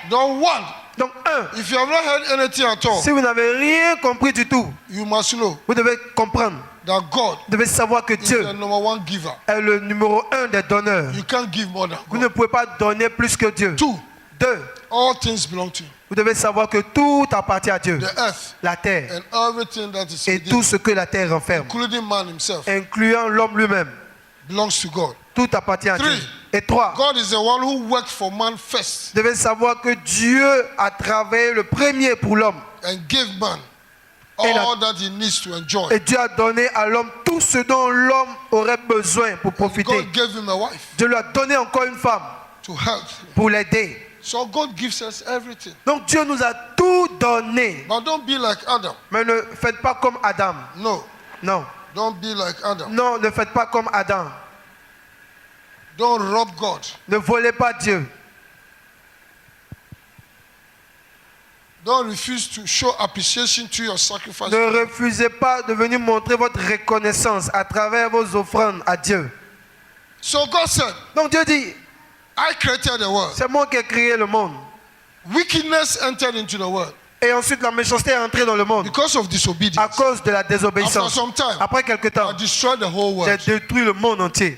Don't one. Donc, If you have not heard anything at all, si vous n'avez rien compris du tout, you must know vous devez comprendre, that God vous devez savoir que is Dieu the number one giver. est le numéro 1 des donneurs. You can't give more than Vous ne God. pouvez pas donner plus que Dieu. 2, 2, all things belong to you. vous devez savoir que tout appartient à Dieu. The earth La terre and everything that is et tout within, ce que la terre renferme, including man himself, incluant l'homme lui-même. belongs to God. Tout appartient à Dieu. 3. Et 3, God is the one who worked for man first vous devez savoir que Dieu a travaillé le premier pour l'homme. and gave man Et la- all that he needs to enjoy. Et Dieu a donné à l'homme tout ce dont l'homme aurait besoin pour profiter. God gave him a wife Dieu lui a donné encore une femme to help him. pour l'aider. So God gives us everything. Donc Dieu nous a tout donné. But don't be like Adam. Mais ne faites pas comme Adam. No, Non. don't be like Adam. Non, ne faites pas comme Adam. Don't rob God. Ne volez pas Dieu. Don't refuse to show appreciation to your sacrifice. Ne refusez pas de venir montrer votre reconnaissance à travers vos offrandes à Dieu. So God said, Donc Dieu dit, I created the world. c'est moi qui ai créé le monde. Wickedness entered into the world Et ensuite la méchanceté est entrée dans le monde because of à disobedience. cause de la After désobéissance. some time, Après quelque temps, I destroyed the whole j'ai world détruit le monde entier.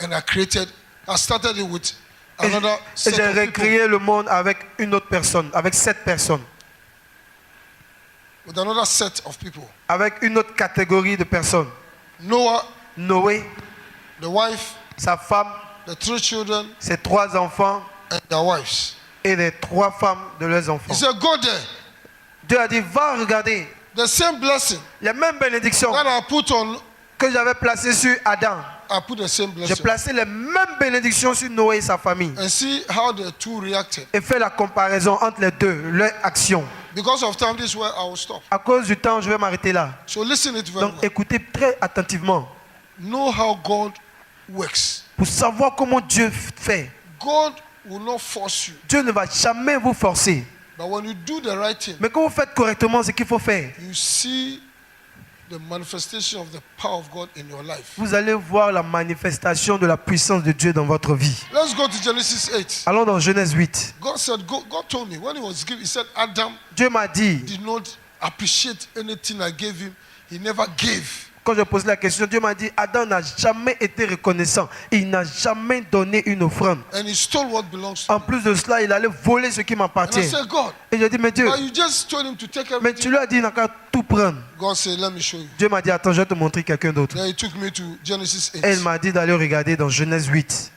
and I created I started it with another Et set j'ai of people, recréé le monde avec une autre personne, avec 7 personnes, with another set of people. avec une autre catégorie de personnes. Noah, Noé, the wife, sa femme, the 3 children, ses 3 enfants and their wives. et les 3 femmes de leurs He enfants. said, go there. Dieu a dit, va regarder The same blessing les mêmes bénédictions that I put on, que j'avais placées sur Adam. I put the same J'ai blessing. placé les mêmes bénédictions sur Noé et sa famille. And see how the two reacted. Et fait la comparaison entre les deux, leurs actions. Because of time, this is where I will stop. À cause du temps, je vais m'arrêter là. So listen it very Donc well. écoutez très attentivement Know how God works. pour savoir comment Dieu fait. God will not force you. Dieu ne va jamais vous forcer. But when you do the right thing, Mais quand vous faites correctement ce qu'il faut faire, you see the manifestation of the power of God in your life. vous allez voir la manifestation de la puissance de Dieu dans votre vie. Let's go to Genesis 8. Allons dans Genèse 8. God said, God told me when he was giving, he said, Adam Dieu m'a dit, did not appreciate anything I gave him. He never gave. quand je pose la question, Dieu m'a dit, Adam n'a jamais été reconnaissant. Il n'a jamais donné une offrande. And he stole what belongs to En me. plus de cela, il allait voler ce qui And I m'appartient. said, God, Et je dis, mais Dieu, but you just told him to take mais everything. tu lui as dit, il n'a qu'à tout prendre. God said, let me show you. Dieu m'a dit, attends, je vais te montrer quelqu'un d'autre. Then he took me to Genesis 8. Et il m'a dit d'aller regarder dans Genèse 8.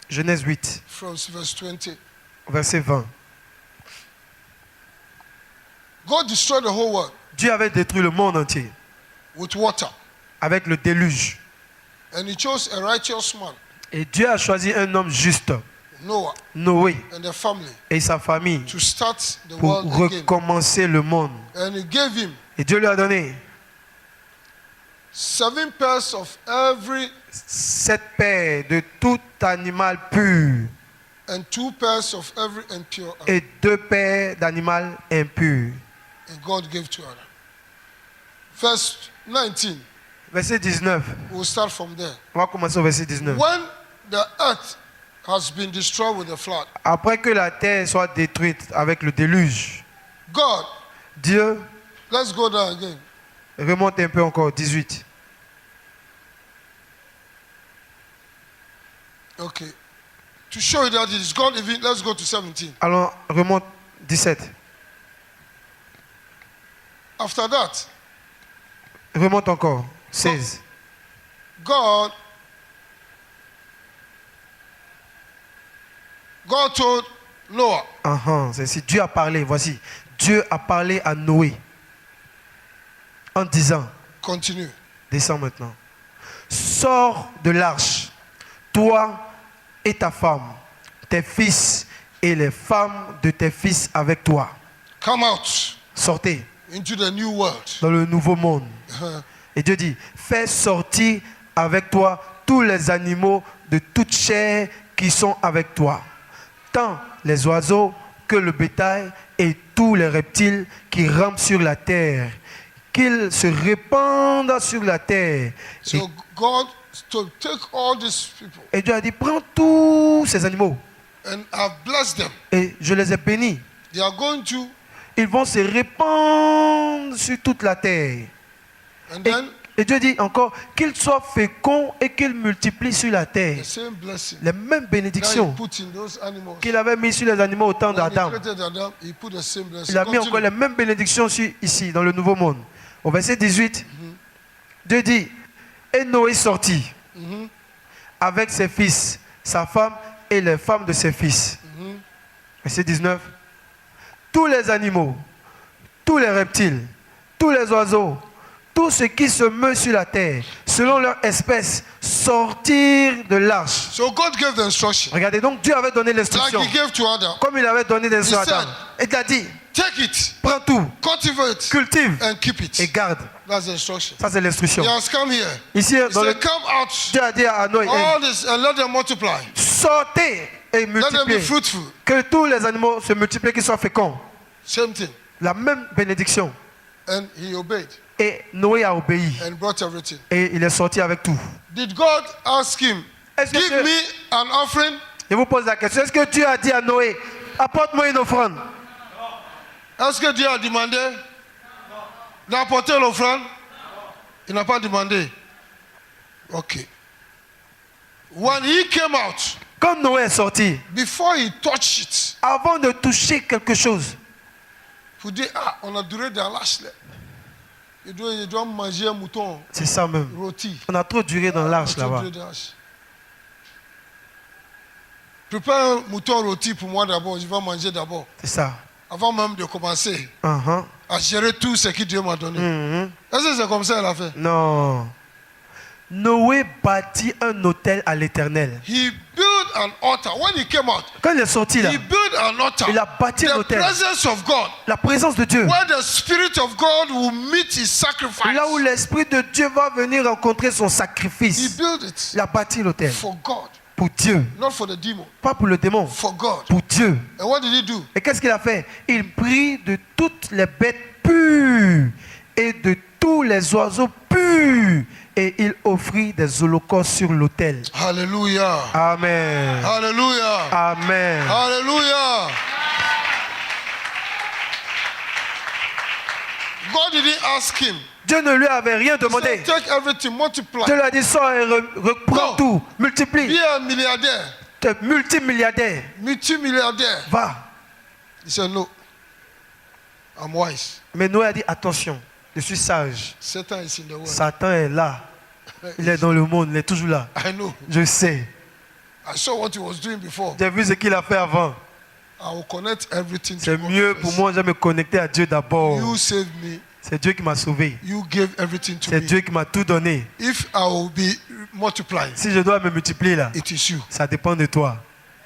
Genèse 8, From verse 20. verset 20. God destroyed the whole world Dieu avait détruit le monde entier with water. avec le déluge. And he chose a righteous man, Et Dieu a choisi un homme juste, Noah, Noé, and their family et sa famille to start the pour world again. recommencer le monde. And he gave him Et Dieu lui a donné 7 pairs of every 7 paires de tout animal pur and 2 pairs of every impure animal. et 2 paires d'animal impur. And God gave to Adam. Verse 19. Verset 19. We'll start from there. On va commencer au verset 19. When the earth has been destroyed with the flood, Après que la terre soit détruite avec le déluge, God, Dieu let's go down again. remonte un peu encore, 18. Okay. To show you that it is God, even, let's go to 17. Alors, remonte 17. After that, Remonte encore, 16. God told Noah, C'est ici. Dieu a parlé, voici. Dieu a parlé à Noé en disant, continue. descends maintenant. Sors de l'arche, toi et ta femme, tes fils et les femmes de tes fils avec toi. Come out Sortez into the new world. dans le nouveau monde. Et Dieu dit, fais sortir avec toi tous les animaux de toute chair qui sont avec toi, tant les oiseaux que le bétail et tous les reptiles qui rampent sur la terre, qu'ils se répandent sur la terre. So God to take all these people Et Dieu a dit, prends tous ces animaux and I've blessed them. et je les ai bénis. They are going to, Ils vont se répandre sur toute la terre. and Et, then et Dieu dit encore qu'ils soient féconds et qu'ils multiplient sur la terre. the same blessing Les mêmes that bénédictions he put in those animals. qu'il avait mis sur les animaux au temps When he d'Adam. created Adam, he put the same blessing. Il a mis Continue. encore les mêmes bénédictions ici, dans le nouveau monde. Au verset 18, Dieu dit, et Noé sortit avec ses fils, sa femme et les femmes de ses fils. Verset 19, tous les animaux, tous les reptiles, tous les oiseaux, tout ce qui se meut sur la terre, selon leur espèce, sortirent de l'arche. So God gave the instruction. Regardez, donc Dieu avait donné Like l'instruction, he gave to Adam. comme il avait donné l'instruction à He Adam. Et il a dit, Take it, prends tout, cultivate, cultive and keep et it. garde. That's the instruction. Ça, c'est l'instruction. He has come here. Ici, He dans le... said, come out, Dieu a dit à Noé, all this, and let them multiply. sortez et Let them be multipliez. fruitful. Que tous les animaux se multiplient, qu'ils soient féconds. Same thing. La même bénédiction. And he obeyed Et Noé a obéi. and brought everything. Et il est sorti avec tout. Did God ask him, Est-ce que give Dieu- me an offering? Je vous pose la question. Est-ce que Dieu a dit à Noé, apporte-moi une offrande? Est-ce que Dieu a demandé d'apporter l'offrande? Il n'a pas demandé. Okay. When he came out, Quand Noé est sorti, before he touched it, avant de toucher quelque chose, il dit, ah, on a duré dans l'arche là. Il doit manger un mouton c'est ça même. rôti. On a trop duré dans l'arche On a trop là-bas. duré dans l'arche. Prépare un mouton rôti pour moi d'abord, je vais manger d'abord. C'est ça. Avant même de commencer Uh-huh. à gérer tout ce que Dieu m'a donné. Mhm. Est-ce que c'est comme ça qu'elle a fait? Non. Noé bâtit un autel à l'Éternel. He built an altar. When he came out, Quand il est sorti là, he built an altar. il a bâti un The autel. presence of God. La présence de Dieu. Where the Spirit of God will meet his sacrifice. Là où l'Esprit de Dieu va venir rencontrer son He sacrifice. built it Il a bâti l'autel. for God, Pour Dieu. not for the demon. Pas pour le démon. For God. Pour Dieu. And what did he do? Et qu'est-ce qu'il a fait? Il prit de toutes les bêtes pures et de tous les oiseaux purs et il offrit des holocaustes sur l'autel. Hallelujah. Amen. Hallelujah. Amen. Hallelujah. God didn't ask him. Dieu ne lui avait rien He demandé. said, take everything, multiply. Dieu lui a dit, sors et reprends Go. tout, multiplie. Be a milliardaire, Tu es multimilliardaire. multimilliardaire. Va. He said, no. I'm wise. Mais Noé a dit, attention, je suis sage. Satan is in the world. Satan est là. Il est dans le monde, il est toujours là. I know. Je sais. I saw what he was doing before. J'ai vu ce qu'il a fait avant. I will connect everything to C'est God mieux first. pour moi, je vais me connecter à Dieu d'abord. You saved me. C'est Dieu qui m'a sauvé. You gave everything to C'est me. Dieu qui m'a tout donné. If I will be multiplying, Si je dois me multiplier là, it is you. ça dépend de toi.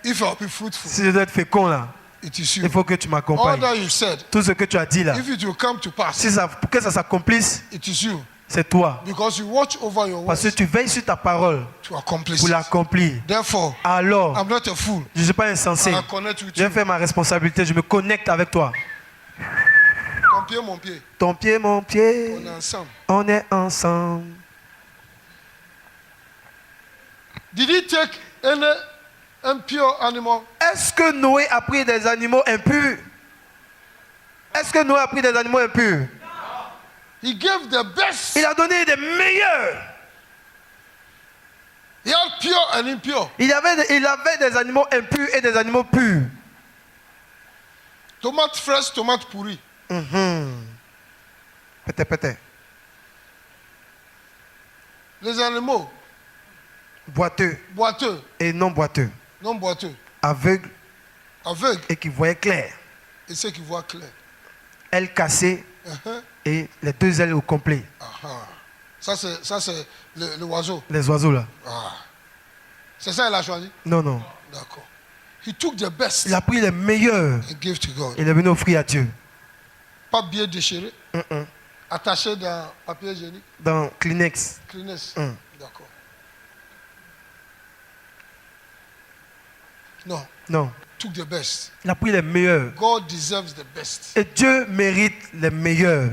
If I will be fruitful, Si je dois être fécond là, it is you. il faut que tu All m'accompagnes. that you said, Tout ce que tu as dit là, if it will come to pass, si ça, pour que ça s'accomplisse, it is you. c'est toi. Because you watch over your Parce que words tu veilles sur ta parole to accomplish pour it. l'accomplir. Therefore, Alors, I'm not a fool. je ne suis pas insensé. I connect with Je you. fais ma responsabilité, je me connecte avec toi. Ton pied, mon pied. Ton pied, mon pied, On est ensemble. on est ensemble. Did he take any impure animal? Est-ce que Noé a pris des animaux impurs? Est-ce que Noé a pris des animaux impurs? He gave the best. Il a donné des meilleurs. He had pure and impure. Il avait des animaux impurs et des animaux purs. Tomate fraîche, tomate pourrie. Peut-être. Les animaux Boiteux boiteux, et non boiteux. non boiteux, Aveugles aveugles et qui voyaient clair. et ceux qui voient clair. Ailes cassées Uh-huh. et les deux ailes au complet. Aha. Ça c'est le oiseau. Les oiseaux là. Ah. C'est ça il a choisi? Non, non. D'accord. He took the best Il a pris les meilleurs. and gave to God. Il est venu offrir à Dieu. Pas bien déchiré, attaché dans papier hygiénique, Dans Kleenex. Kleenex. D'accord. Non, Non. took the best. Il a pris les meilleurs. God deserves the best. Et Dieu mérite les meilleurs.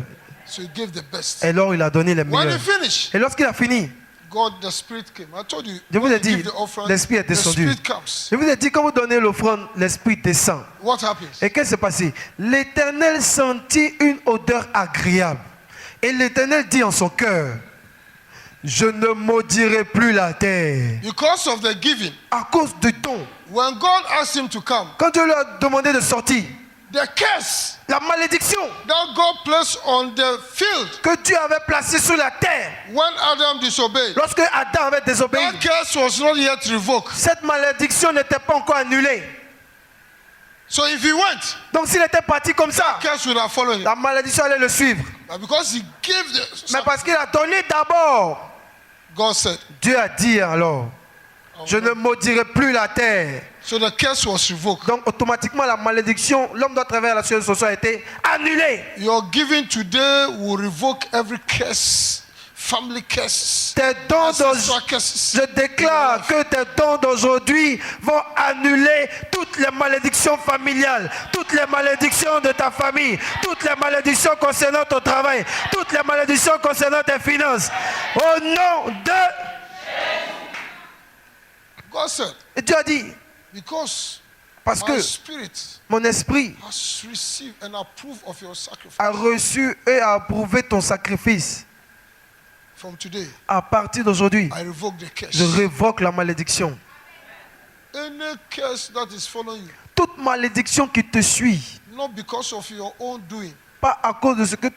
So he gave the best. Et alors il a donné les When he meilleurs. finished, Et lorsqu'il a fini, God, the Spirit came. I told you, je vous when ai you dit, give the offering, l'Esprit est the descendu. Spirit comes. Je vous ai dit, quand vous donnez l'offrande, l'Esprit descend. What happens? Et qu'est-ce qui s'est passé? L'Éternel sentit une odeur agréable. Et l'Éternel dit en son cœur, je ne maudirai plus la terre. Because of the giving, À cause du don. when God asked him to come, Quand Dieu lui a demandé de sortir, the curse la malédiction that God placed on the field que Dieu avait placée sur la terre, when Adam disobeyed, lorsque Adam avait désobéi, that curse was not yet revoked. cette malédiction n'était pas encore annulée. So if he went, Donc s'il était parti comme ça, curse would have followed him. la malédiction allait le suivre. But because he gave Mais the, parce qu'il a donné d'abord, God said, Dieu a dit alors, je ne maudirai plus la terre. so the curse was revoked. Donc automatiquement la malédiction, l'homme doit travailler la société a été annulée. Your giving today will revoke every curse, family curses, Tes dons ancestral curses. je déclare que tes dons d'aujourd'hui vont annuler toutes les malédictions familiales, toutes les malédictions de ta famille, toutes les malédictions concernant ton travail, toutes les malédictions concernant tes finances. Au nom de... God said, Et Dieu a dit, because parce my que spirit mon esprit has received and approved of your sacrifice. a reçu et a approuvé ton sacrifice. From today, À partir d'aujourd'hui, I revoke the curse. je révoque la malédiction. Any curse that is following you, Toute malédiction qui te suit, not because of your own doing, pas à cause de ce que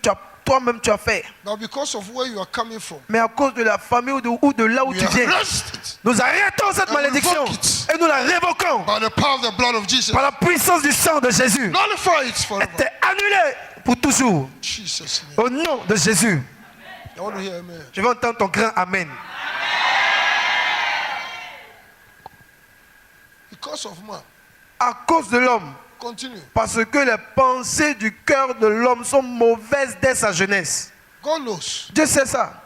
toi-même tu as fait, but because of where you are coming from. mais à cause de la famille ou de là où We tu viens. arrest it Nous arrêtons cette And malédiction revoke it. et nous la révoquons by the power of the blood of Jesus. par la puissance du sang de Jésus. Nullify it forever. T'es annulé pour toujours. Jesus' name. Au nom de Jésus. I want to hear amen. Je vais entendre ton grand Amen. Because of man. À cause de l'homme. Continue. Parce que les pensées du cœur de l'homme sont mauvaises dès sa jeunesse. God knows Dieu sait ça.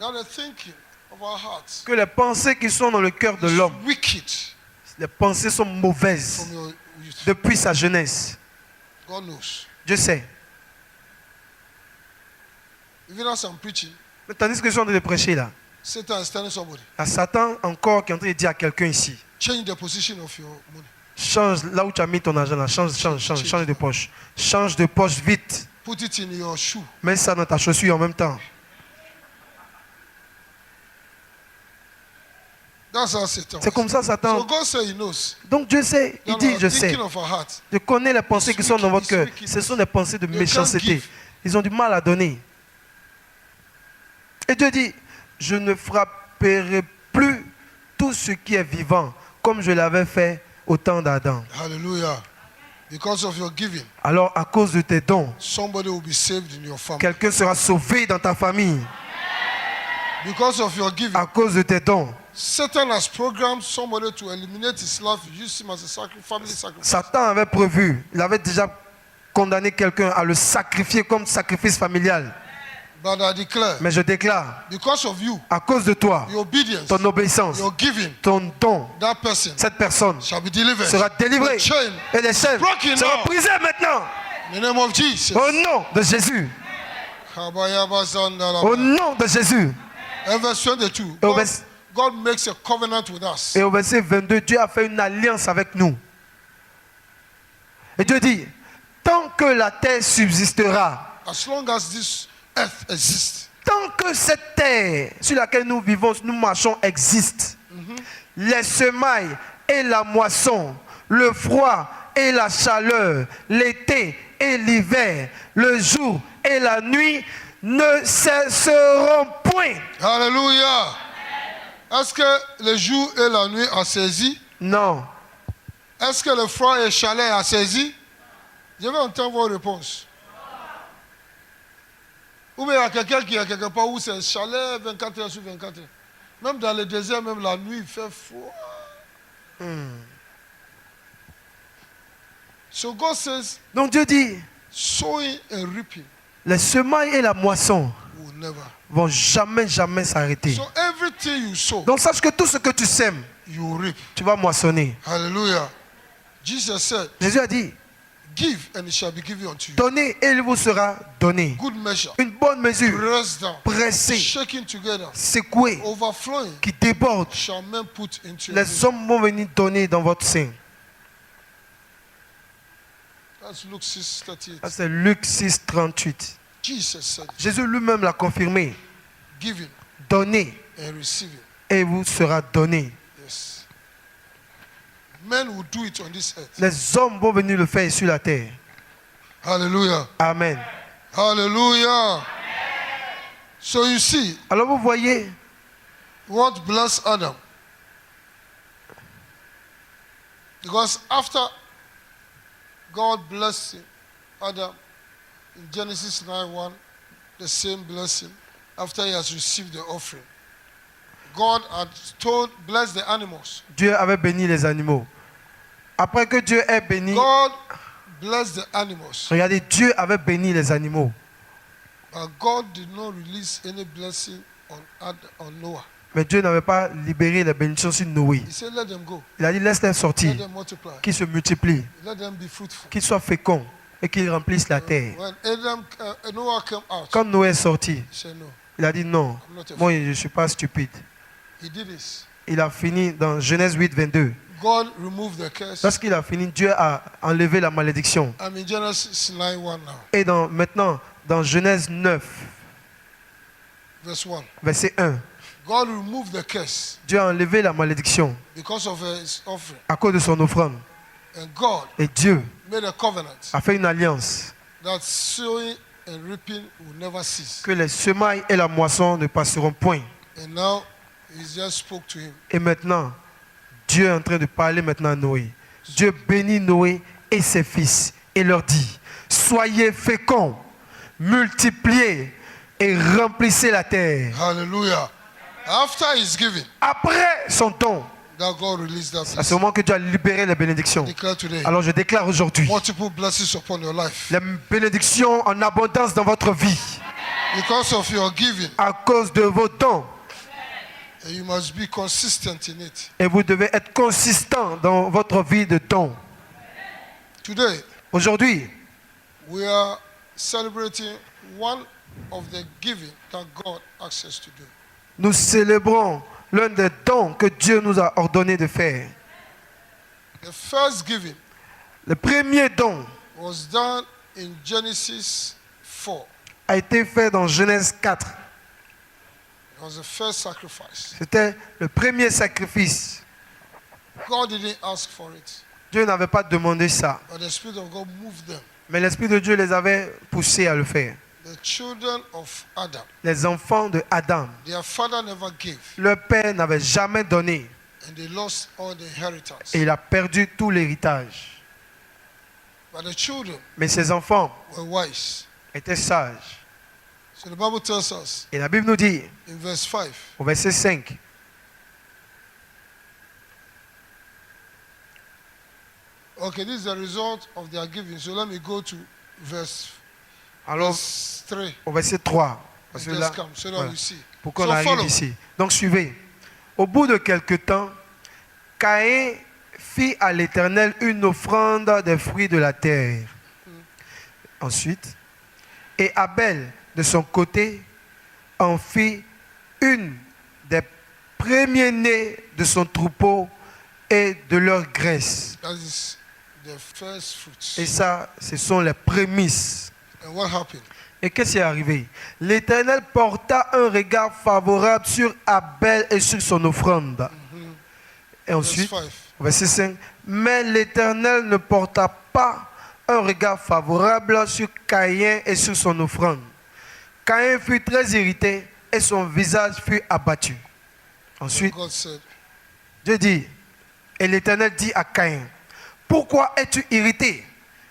that the thinking of our hearts Que les pensées qui sont dans le cœur de is l'homme, wicked les pensées sont mauvaises from your youth. depuis sa jeunesse. God knows. Dieu sait. Even as I'm preaching, Mais tandis que je suis en train de prêcher là, Satan is telling somebody, il y a Satan encore qui est en train de dire à quelqu'un ici, change the position of your money. change là où tu as mis ton argent là, change de poche. Change de poche vite. Put it in your shoe. Mets ça dans ta chaussure en même temps. That's how Satan C'est comme ça So Satan. God said he knows. Donc Dieu sait, il No, dit no, je sais. thinking of our heart. Je connais les pensées qui sont dans votre cœur. wicked. Ce sont des pensées de They can't méchanceté. give. Ils ont du mal à donner. Et Dieu dit, je ne frapperai plus tout ce qui est vivant comme je l'avais fait au temps d'Adam. Hallelujah. Because of your giving, Alors à cause de tes dons, somebody will be saved in your family. quelqu'un sera sauvé dans ta famille. Because of your giving, À cause de tes dons, Satan has programmed somebody to eliminate his life, use him as a family sacrifice. Satan avait prévu, il avait déjà condamné quelqu'un à le sacrifier comme sacrifice familial. But I declare, Mais je déclare, because of you, à cause de toi, your obedience, ton obéissance, your giving, ton don, that person cette personne shall be delivered. sera délivrée The chain et les chaînes broken seront now. brisées maintenant. In the name of Jesus. Au nom de Jésus. Kabayaba Zandalaba. Au nom de Jésus. And verse 22. Et au God, vers- God makes a covenant with us. Et au verset 22, Dieu a fait une alliance avec nous. Et Dieu dit, tant que la terre subsistera, As long as this earth exists, tant que cette terre sur laquelle nous vivons, nous marchons existe, les semailles et la moisson, le froid et la chaleur, l'été et l'hiver, le jour et la nuit ne cesseront point. hallelujah. Est-ce que le jour et la nuit ont saisi? Non. Est-ce que le froid et la chaleur ont saisi? Je vais entendre vos réponses. Ou bien il y a quelqu'un qui est quelque part où c'est chaleur 24 heures sur 24 heures. Même dans le désert, même la nuit, il fait froid. So God says, Donc Dieu dit, sowing and reaping les semailles et la moisson will never. vont jamais s'arrêter. So everything you sow, Donc sache que tout ce que tu sèmes, you reap. tu vas moissonner. Hallelujah. Jesus said, Jésus a dit, give and it shall be given unto you. donnez et il vous sera donné. Good measure. Une bonne mesure, Pressed down. pressée, Shaking together. secouée, Overflowing. qui déborde. Shall men put into your Les bosom. hommes vont venir donner dans votre sein. That's Luke 6:38. Ça, c'est Luc 6, 38. Jesus said, Jésus lui-même l'a confirmé. giving Donnez and receiving. et il vous sera donné. Yes. Men will do it on this earth. Les hommes vont venir le faire sur la terre. Hallelujah. Amen. Hallelujah. So you see, Alors vous voyez, what blessed Adam? Because after God blessed Adam in Genesis 9:1, the same blessing, after he has received the offering, God had blessed the animals. Dieu avait béni les animaux. Après que Dieu ait béni, God blessed the animals, regardez, Dieu avait béni les animaux. but God did not release any blessing on Noah. Mais Dieu n'avait pas libéré les bénédictions sur Noé. He said, let them go, Il a dit, laisse-les let sortir, them multiply, qu'ils se multiplient, let them be fruitful. qu'ils soient féconds et qu'ils remplissent la terre. When Noah came out, Quand Noé est sorti, he said, no, il a dit non, I'm not a moi fool. je ne suis pas stupide. He did this. Il a fini dans Genèse 8, 22. God removed the curse. Lorsqu'il a fini, Dieu a enlevé la malédiction. I'm in Genesis 9:1 now. Et maintenant, dans Genèse 9, verse 1. verset 1. God removed the curse Dieu a enlevé la malédiction because of his offering. à cause de son offrande. And God Et Dieu made a covenant a fait une alliance that sowing and reaping will never cease. que les semailles et la moisson ne passeront point. And now he just spoke to him. Et maintenant, Dieu est en train de parler maintenant à Noé. Dieu bénit Noé et ses fils et leur dit, soyez féconds, multipliez et remplissez la terre. Hallelujah. After his giving, Après son don, that God released that à ce blessing. moment que Dieu a libéré les bénédictions. Declare today Alors je déclare aujourd'hui multiple blessings upon your life les bénédictions en abondance dans votre vie because of your giving. à cause de vos dons. And you must be consistent in it. Et vous devez être consistant dans votre vie de dons. Today, Aujourd'hui, we are celebrating one of the giving that God asks us to do. nous célébrons l'un des dons que Dieu nous a ordonné de faire. The first giving Le premier don was done in Genesis 4. a été fait dans Genèse 4. It was the first sacrifice. C'était le premier sacrifice. God didn't ask for it, Dieu n'avait pas demandé ça, but the Spirit of God moved them. mais l'Esprit de Dieu les avait poussés à le faire. The children of Adam, Les enfants de Adam, their father never gave, leur père n'avait jamais donné and they lost all the inheritance. et il a perdu tout l'héritage. But the children Mais ses enfants were wise. étaient sages. So the Bible tells us Et la Bible nous dit, in verse 5, au verset 5, okay, this is the result of their giving. So let me go to verse alors 3. au verset 3, parce que Just là, come so that voilà, we see. pour qu'on So arrive follow. ici. Donc suivez. Au bout de quelque temps, Caïn fit à l'Éternel une offrande des fruits de la terre. Ensuite, et Abel, de son côté, en fit une des premiers-nés de son troupeau et de leur graisse. That is the first fruits. Et ça, ce sont les prémices. And what happened? Et qu'est-ce qui est arrivé? L'Éternel porta un regard favorable sur Abel et sur son offrande. Et Verse ensuite, 5. verset 5, mais l'Éternel ne porta pas un regard favorable sur Caïn et sur son offrande. Caïn fut très irrité et son visage fut abattu. And Ensuite, God said, Dieu dit, et l'Éternel dit à Caïn, pourquoi es-tu irrité?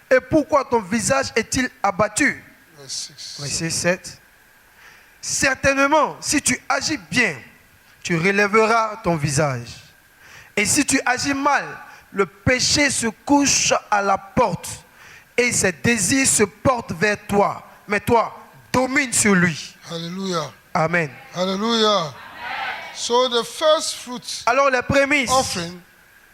Et pourquoi ton visage est-il abattu? verse 6. Verset 7. Certainement, si tu agis bien, tu relèveras ton visage. Et si tu agis mal, le péché se couche à la porte et ses désirs se portent vers toi. Mais toi, domine sur lui. Hallelujah. Amen. Hallelujah. So the first fruit Alors les prémices, offering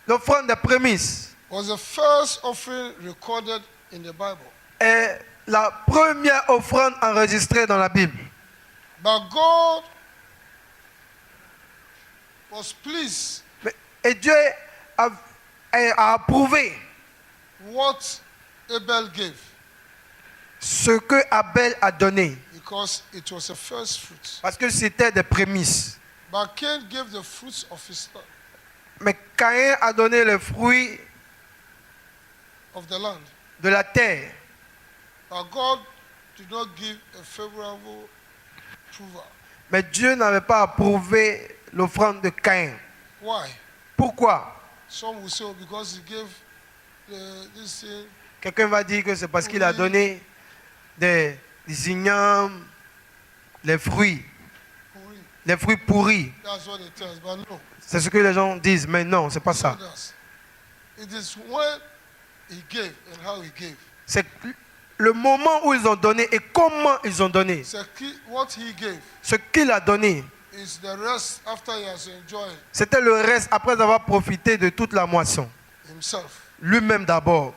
l'offrande des prémices was the first offering recorded in the Bible. est la première offrande enregistrée dans la Bible. But God was pleased Et Dieu a approuvé what Abel gave ce que Abel a donné. because it was a first fruit. Parce que c'était des prémices. But Cain gave the fruits of his land, Mais Caïn a donné les fruits of the land. de la terre. But God did not give a favorable approval. Mais Dieu n'avait pas approuvé l'offrande de Caïn. Why? Pourquoi? Some will say, oh, because he gave this thing. Quelqu'un va dire que c'est parce qu'il a donné des ignames, les fruits pourris. That's what it tells. But no, C'est ce que les gens disent, mais non, c'est pas ça. others. It is when he gave and how he gave. C'est le moment où ils ont donné et comment ils ont donné. So what he gave Ce qu'il a donné, is the rest after he has enjoyed c'était le reste après avoir profité de toute la moisson. himself. Lui-même d'abord.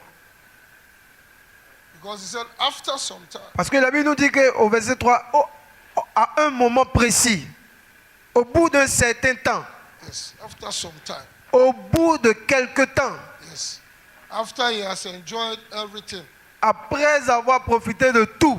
Because he said, after some time, Parce que la Bible nous dit qu'au verset 3, à un moment précis, au bout d'un certain temps, yes, after some time, au bout de quelque temps, yes, after he has enjoyed everything, après avoir profité de tout,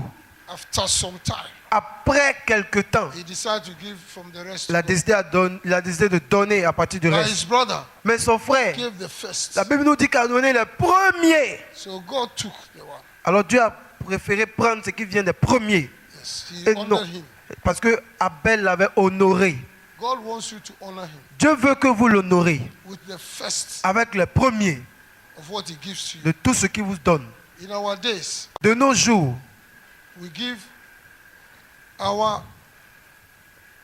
After some time, Après quelque temps, he decided to give from the rest. il a décidé de donner à partir du But reste. his brother Mais son frère, gave the first. la Bible nous dit qu'il a donné le premier. So God took the one. Alors Dieu a préféré prendre ce qui vient des premiers. Yes, he Et non, honored him. parce que Abel l'avait honoré. God wants you to honor him Dieu veut que vous l'honorez with the first avec le premier of what he gives to you. de tout ce qu'il vous donne. In our days, De nos jours, we give our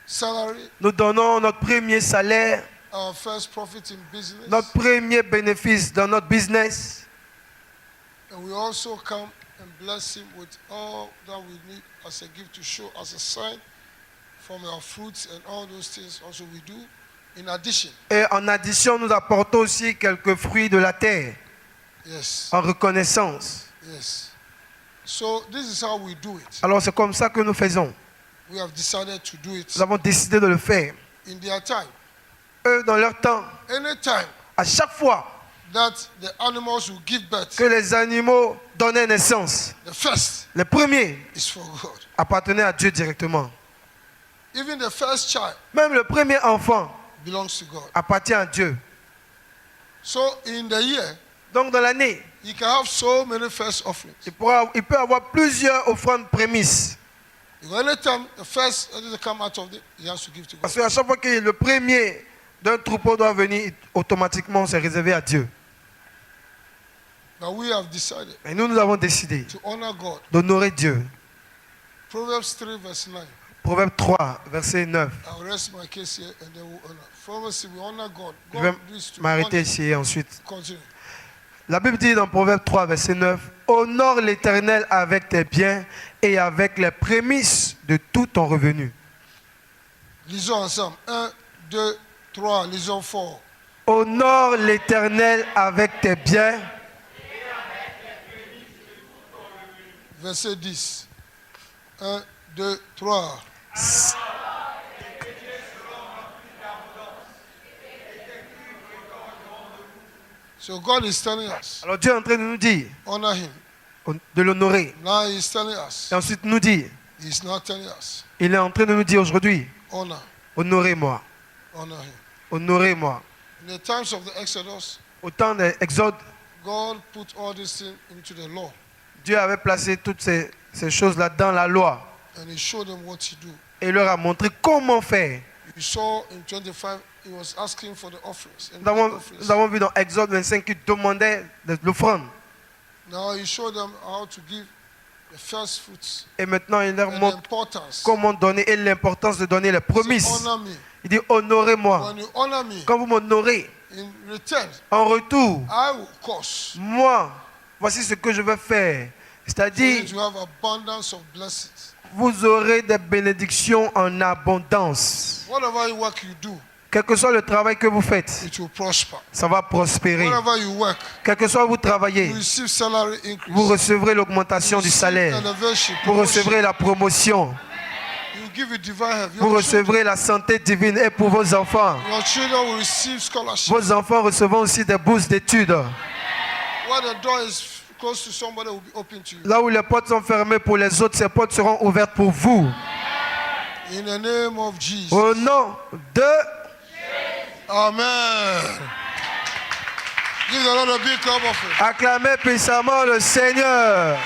salary, nous donnons notre premier salaire, our first profit in business, notre premier bénéfice dans notre business. and we also come and bless him with all that we need as a gift to show as a sign from our fruits and all those things also we do. In addition, Et en addition, nous apportons aussi quelques fruits de la terre yes, en reconnaissance. yes. So this is how we do it. Alors c'est comme ça que nous faisons. We have decided to do it Nous avons décidé de le faire. in their time. Eux, dans leur temps, Anytime à chaque fois that the animals will give birth, que les animaux donnaient naissance, the first le premier is for God. appartenait à Dieu directement. Even the first child Même le premier enfant belongs to God. appartient à Dieu. So in the year, Donc dans l'année, you can have so many first offerings. il peut avoir plusieurs offrandes prémices. Because anytime the first that come out of it, he has to give to God. Parce qu'à chaque fois que le premier d'un troupeau doit venir, automatiquement c'est réservé à Dieu. But we have decided Et nous avons décidé to honor God. d'honorer Dieu. Proverbs 3 verse 9. Proverbe 3, verset 9. I'll rest my case here and then we'll honor. Proverbs, we honor God. Je vais God needs to m'arrêter honor. ici et ensuite. Continue. La Bible dit dans Proverbe 3, verset 9, honore l'Éternel avec tes biens et avec les prémices de tout ton revenu. Lisons ensemble. 1, 2, 3. Lisons fort. Honore l'Éternel avec tes biens. Verset 10. 1, 2, 3. So God is telling us, Alors Dieu est en train de nous dire honor him. de l'honorer. Now he's telling us, Et ensuite nous dit, he's not telling us, il est en train de nous dire aujourd'hui, honor, honorez-moi, honor him. honorez-moi. In the times of the Exodus, Au temps de l'Exode, God put all these things into the law, Dieu avait placé toutes ces choses-là dans la loi and he showed them what to do. et leur a montré comment faire. You saw in 25, he was asking for the offerings. And Nous avons vu dans Exode 25 qu'il demandait l'offrande. now he showed them how to give the first fruits Et maintenant, il leur and the montre importance. comment donner et l'importance de donner les Say, prémices. honor me. Il dit, honorez-moi. When you honor me, Quand vous m'honorez, in return, en retour, I will cause moi, voici ce que je vais faire. for you C'est-à-dire, to have abundance of blessings. vous aurez des bénédictions en abondance. Whatever work you do, Quel que soit le travail que vous faites, it will prosper. ça va prospérer. Wherever you work, Quel que soit où vous you travaillez, receive salary increase. vous recevrez l'augmentation You du receive salaire. elevation, Vous promotion. recevrez la promotion. You give you divine health. Vous recevrez la santé divine. Et pour vos enfants, Your children will receive scholarship. vos enfants recevront aussi des bourses d'études. Where the door is closed to somebody will be open to you. Là où les portes sont fermées pour les autres, ces portes seront ouvertes pour vous. In the name of Jesus. Au nom de... Amen. Give the Lord a big clap offering. Acclamez puissamment le Seigneur.